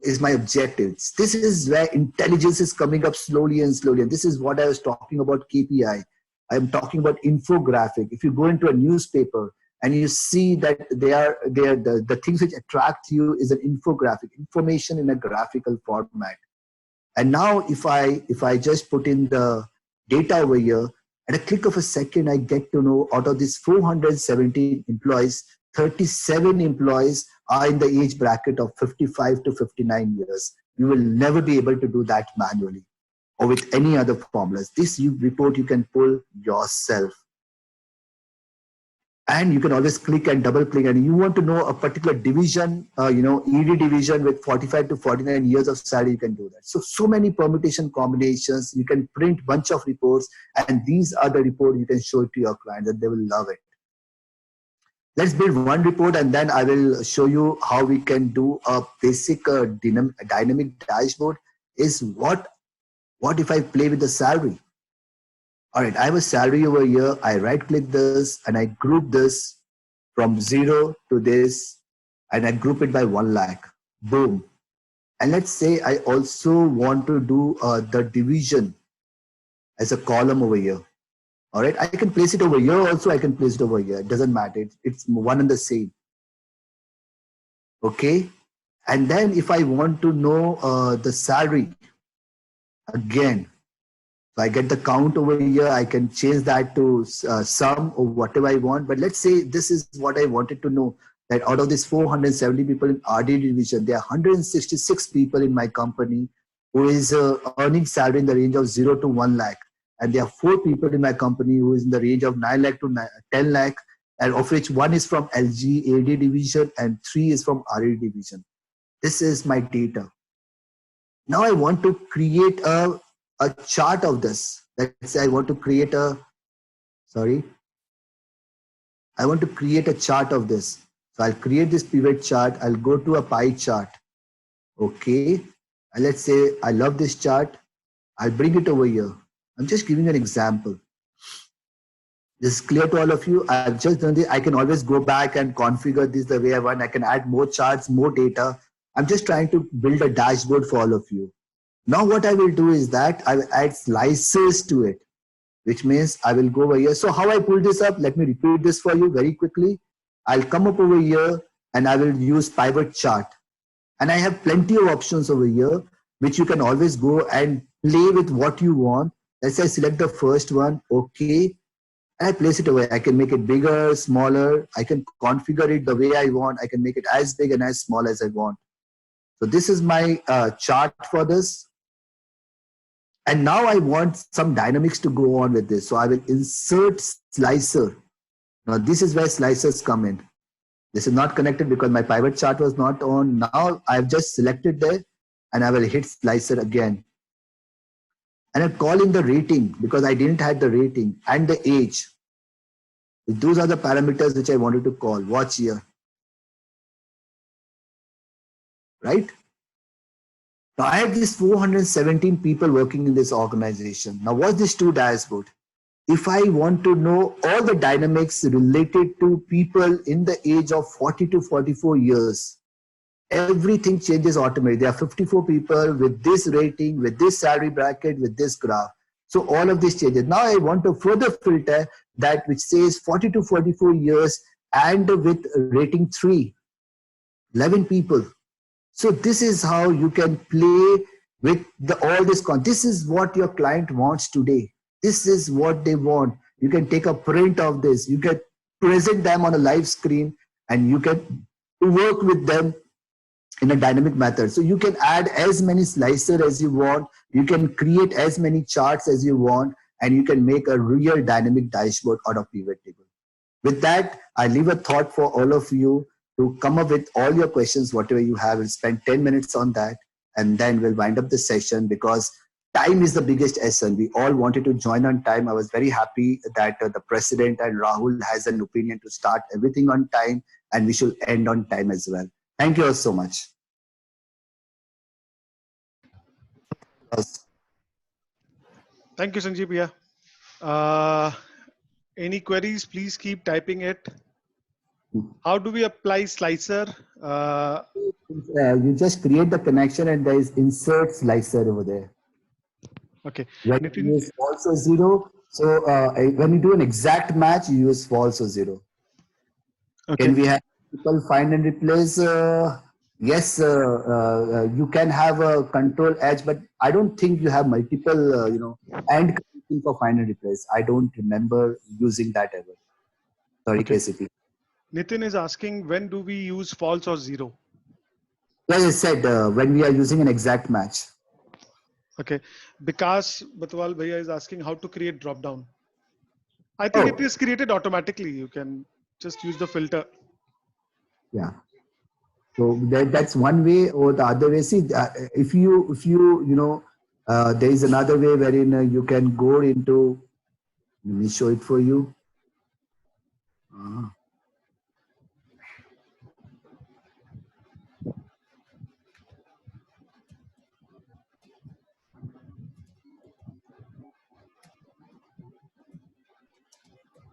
is my objective. This is where intelligence is coming up slowly and slowly. And this is what I was talking about KPI. I'm talking about infographic. If you go into a newspaper and you see that the things which attract you is an infographic, information in a graphical format. And now if I just put in the data over here, at a click of a second, I get to know out of these 417 employees, 37 employees are in the age bracket of 55 to 59 years. You will never be able to do that manually or with any other formulas. This report you can pull yourself. And you can always click and double click, and you want to know a particular division, ED division with 45 to 49 years of salary, you can do that. So many permutation combinations, you can print bunch of reports, and these are the reports you can show it to your clients and they will love it. Let's build one report and then I will show you how we can do a basic dynamic dashboard. Is what if I play with the salary? All right, I have a salary over here. I right click this and I group this from 0 to this, and I group it by 1 lakh. Boom. And let's say I also want to do the division as a column over here. All right, I can place it over here also. I can place it over here. It doesn't matter. It's one and the same. Okay. And then if I want to know the salary again, so I get the count over here. I can change that to sum or whatever I want. But let's say this is what I wanted to know, that out of these 470 people in RD division, there are 166 people in my company who is earning salary in the range of 0 to 1 lakh. And there are 4 people in my company who is in the range of 9 lakh to 10 lakh, and of which 1 is from LG AD division and 3 is from RD division. This is my data. Now I want to create a chart of this. Let's say I want to create a, I want to create a chart of this. So I'll create this pivot chart. I'll go to a pie chart. Okay. And let's say I love this chart. I'll bring it over here. I'm just giving an example. This is clear to all of you. I've just done this. I can always go back and configure this the way I want. I can add more charts, more data. I'm just trying to build a dashboard for all of you. Now what I will do is that I will add slices to it, which means I will go over here. So how I pull this up, let me repeat this for you very quickly. I'll come up over here and I will use pivot chart. And I have plenty of options over here, which you can always go and play with what you want. Let's say I select the first one, okay. And I place it away. I can make it bigger, smaller. I can configure it the way I want. I can make it as big and as small as I want. So this is my chart for this. And now I want some dynamics to go on with this. So I will insert slicer. Now this is where slicers come in. This is not connected because my pivot chart was not on. Now I've just selected there and I will hit slicer again. And I'm calling the rating because I didn't have the rating and the age. Those are the parameters which I wanted to call. Watch here. Right? Now I have these 417 people working in this organization. Now what's this two dashboard? If I want to know all the dynamics related to people in the age of 40 to 44 years, everything changes automatically. There are 54 people with this rating, with this salary bracket, with this graph. So all of this changes. Now I want to further filter that which says 40 to 44 years and with rating 3, 11 people. So this is how you can play with all this. This is what your client wants today. This is what they want. You can take a print of this. You can present them on a live screen and you can work with them in a dynamic method. So you can add as many slicer as you want. You can create as many charts as you want, and you can make a real dynamic dashboard out of pivot table. With that, I leave a thought for all of you to come up with all your questions, whatever you have. We'll spend 10 minutes on that, and then we'll wind up the session because time is the biggest essence. We all wanted to join on time. I was very happy that the president and Rahul has an opinion to start everything on time, and we should end on time as well. Thank you all so much. Thank you, Sanjeev. Yeah. Any queries, please keep typing it. How do we apply slicer? You just create the connection and there is insert slicer over there. Okay. When you use false or 0, so when you do an exact match, you use false or 0. Okay. Can we have people find and replace? Yes, you can have a control edge, but I don't think you have multiple, and for find and replace. I don't remember using that ever. Sorry, okay. KCP. Nitin is asking, when do we use false or 0? As I said, when we are using an exact match. Okay. Vikas Batwal Bhaiya is asking how to create drop down. I think it is created automatically. You can just use the filter. Yeah. So that's one way, or the other way. See, if you there is another way wherein you can go into. Let me show it for you.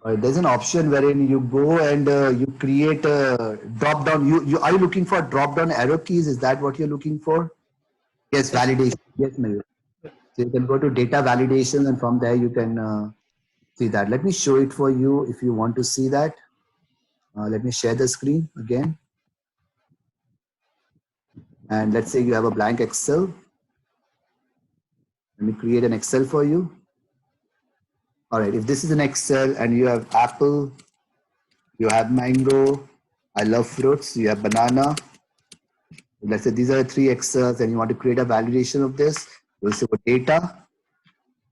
There's an option wherein you go and you create a drop down. You are you looking for drop down arrow keys? Is that what you're looking for? Yes, Yes. validation. Yes, Mayur. So you can go to data validation, and from there you can see that. Let me show it for you if you want to see that. Let me share the screen again. And let's say you have a blank Excel. Let me create an Excel for you. All right, if this is an Excel and you have apple, you have mango, I love fruits, you have banana. Let's say these are the three Excels and you want to create a validation of this. You'll say for data.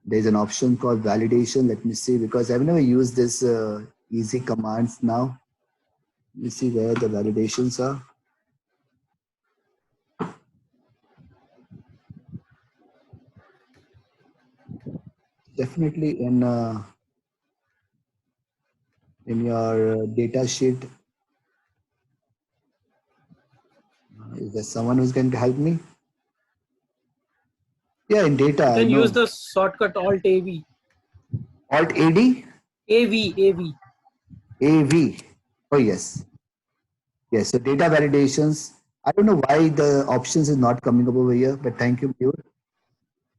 There's an option called validation. Let me see, because I've never used this easy commands now. Let me see where the validations are. Definitely in your data sheet. Is there someone who's going to help me? Yeah, in data, You I can know. use the shortcut Alt AV. Alt AD? AV. AV. Oh, yes. Yes, so data validations. I don't know why the options is not coming up over here, but thank you, Pure.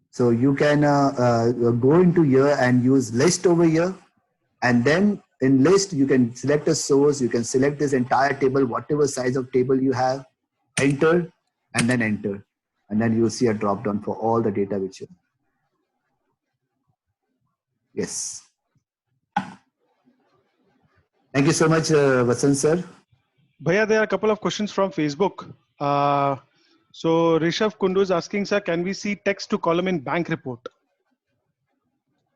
So you can go into here and use list over here. And then in list, you can select a source. You can select this entire table, whatever size of table you have, enter, and then enter. And then you'll see a drop down for all the data which you have. Yes. Thank you so much, Vasant sir. Bhaiya, there are a couple of questions from Facebook. So Rishabh Kundu is asking, sir, can we see text to column in bank report?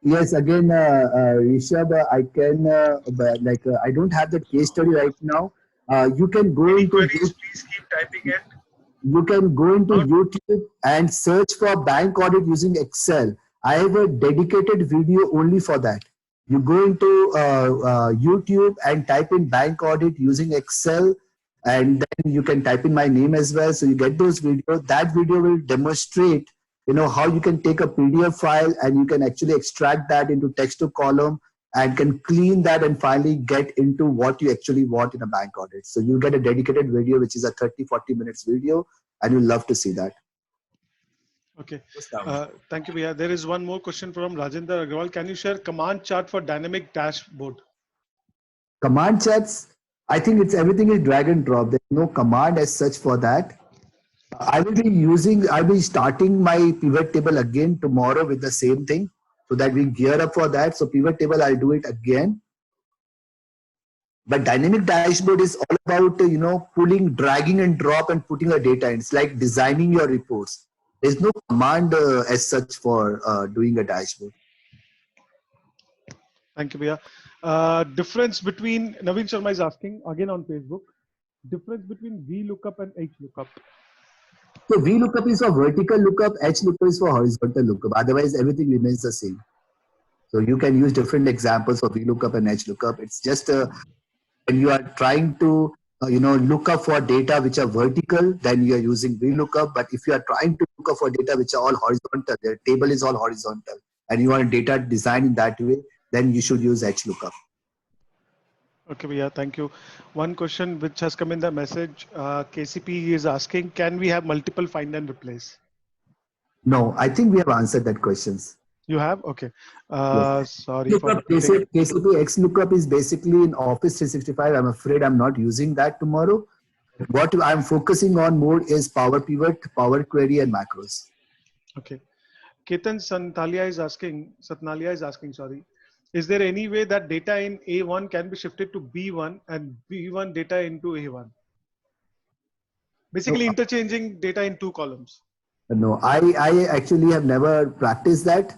Yes, again, Rishabh, I can, I don't have the case study right now. You can go Any into queries, please keep typing it. you can go into YouTube and search for bank audit using Excel. I have a dedicated video only for that. You go into YouTube and type in bank audit using Excel, and then you can type in my name as well. So you get those videos. That video will demonstrate, how you can take a PDF file and you can actually extract that into text to column and can clean that and finally get into what you actually want in a bank audit. So you get a dedicated video, which is a 30-40 minutes video, and you'll love to see that. Okay. Thank you, Bhaiya. There is one more question from Rajendra Agrawal. Can you share command chart for dynamic dashboard? Command chats, I think everything is drag and drop. There's no command as such for that. I'll be starting my pivot table again tomorrow with the same thing so that we gear up for that. So pivot table, I'll do it again. But dynamic dashboard is all about, pulling, dragging and drop and putting a data in. It's like designing your reports. There's no command as such for doing a dashboard. Thank you, Bhaiya. Difference between, Naveen Sharma is asking again on Facebook, difference between VLOOKUP and HLOOKUP. So VLOOKUP is for vertical lookup, HLOOKUP is for horizontal lookup. Otherwise, everything remains the same. So you can use different examples of VLOOKUP and HLOOKUP. It's just when you are trying to look up for data which are vertical, then you are using VLOOKUP. But if you are trying to look up for data which are all horizontal, the table is all horizontal, and you want data designed in that way, then you should use HLOOKUP. Okay, Bhaiya, thank you. One question which has come in the message, KCP is asking, can we have multiple find and replace? No, I think we have answered that questions. You have? Okay. Yes. Sorry for KCP XLOOKUP is basically in Office 365. I'm afraid I'm not using that tomorrow. What I'm focusing on more is Power Pivot, Power Query, and macros. Okay. Ketan Satnalia is asking, sorry. Is there any way that data in A1 can be shifted to B1 and B1 data into A1? Basically interchanging data in two columns. No, I actually have never practiced that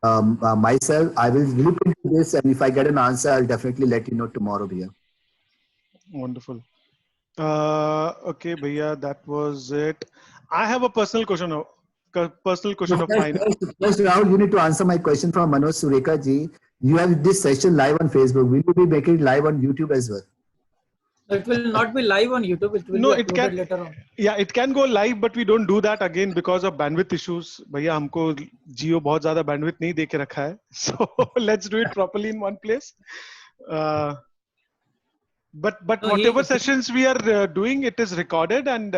myself. I will look into this, and if I get an answer, I'll definitely let you know tomorrow, Bhaiya. Wonderful. Okay, Bhaiya, that was it. I have a personal question of mine. First, Rahul, you need to answer my question from Manoj Sureka ji. You have this session live on Facebook. Will you be making it live on YouTube as well? It will not be live on YouTube. It will be uploaded later on. Yeah, it can go live, but we don't do that again because of bandwidth issues. भैया हमको Jio बहुत ज़्यादा bandwidth नहीं दे के रखा है. So let's do it properly in one place. But No, whatever sessions we are doing, it is recorded, and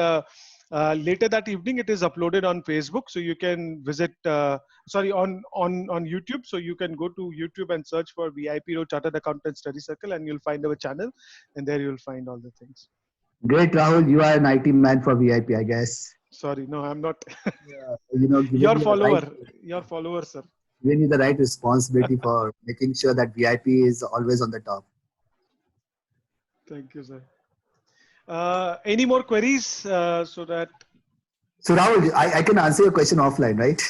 later that evening it is uploaded on Facebook. So you can visit, on YouTube. So you can go to YouTube and search for VIP Road Chartered Accountant Study Circle, and you'll find our channel, and there you'll find all the things. Great, Rahul. You are an IT man for VIP, I guess. Sorry, no, I'm not. You know, giving Your you the follower, right, your follower, sir. giving you the right responsibility for making sure that VIP is always on the top. Thank you, sir. Any more queries so that? So Rahul, I can answer your question offline, right?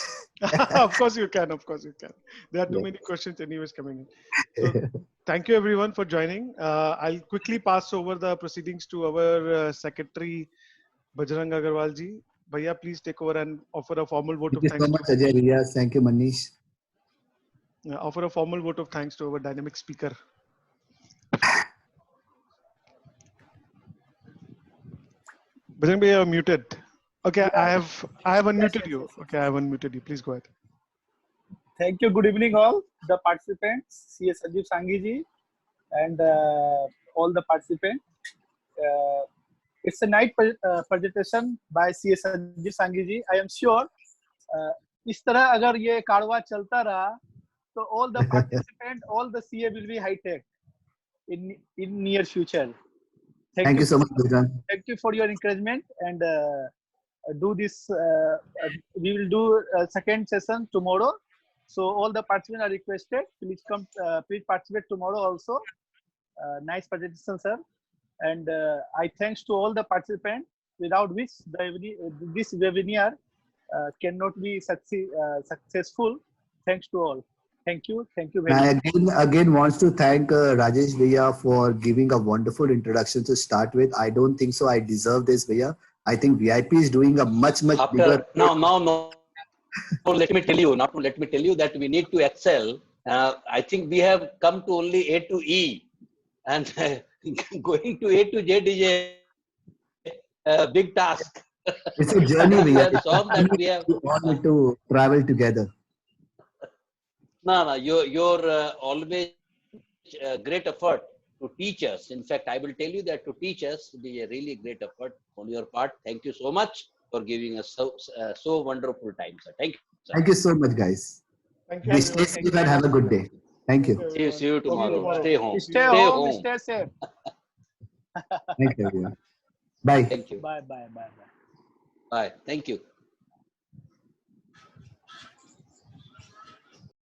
Of course you can. Of course you can. There are too many questions anyways coming in. So thank you everyone for joining. I'll quickly pass over the proceedings to our secretary, Bajrang Agarwal ji. Bhaiya, please take over and offer a formal vote of Thank you thanks. so much, Ajay Riaz. Thank you, Manish. Offer a formal vote of thanks to our dynamic speaker. Bajrang bhaiya, you're muted. Okay, I have unmuted you. Okay, I have unmuted you. Please go ahead. Thank you. Good evening, all the participants, C.S. Sanjeev Sanghi ji, and all the participants. It's a night presentation by C.S. Sanjeev Sanghi ji. I am sure इस तरह अगर ये कारवा चलता रहा तो all the participants, all the CA will be high tech in near future. Thank you so much, Bajrang. Thank you for your encouragement, and do this. We will do a second session tomorrow. So all the participants are requested. Please come. Please participate tomorrow also. Nice presentation, sir. And I thanks to all the participants, without which this webinar cannot be successful. Thanks to all. Thank you. Thank you very much. I again wants to thank Rajesh Bhaiya for giving a wonderful introduction to start with. I don't think so I deserve this, Bhaiya. I think VIP is doing a much bigger. No. Let me tell you that we need to excel. I think we have come to only A to E, and going to A to Z is a big task. It's a journey, Bhaiya. We have solved that. We have all need to travel together. No, you're always great effort to teach us. In fact, I will tell you that to teach us is a really great effort on your part. Thank you so much for giving us so wonderful time, sir. Thank you, sir. Thank you so much, guys. Thank you. Stay safe and have a good day. Thank you. See you tomorrow. Stay home. Stay home. Stay safe. Thank you, everyone. Bye. Thank you. Bye. Bye. Thank you.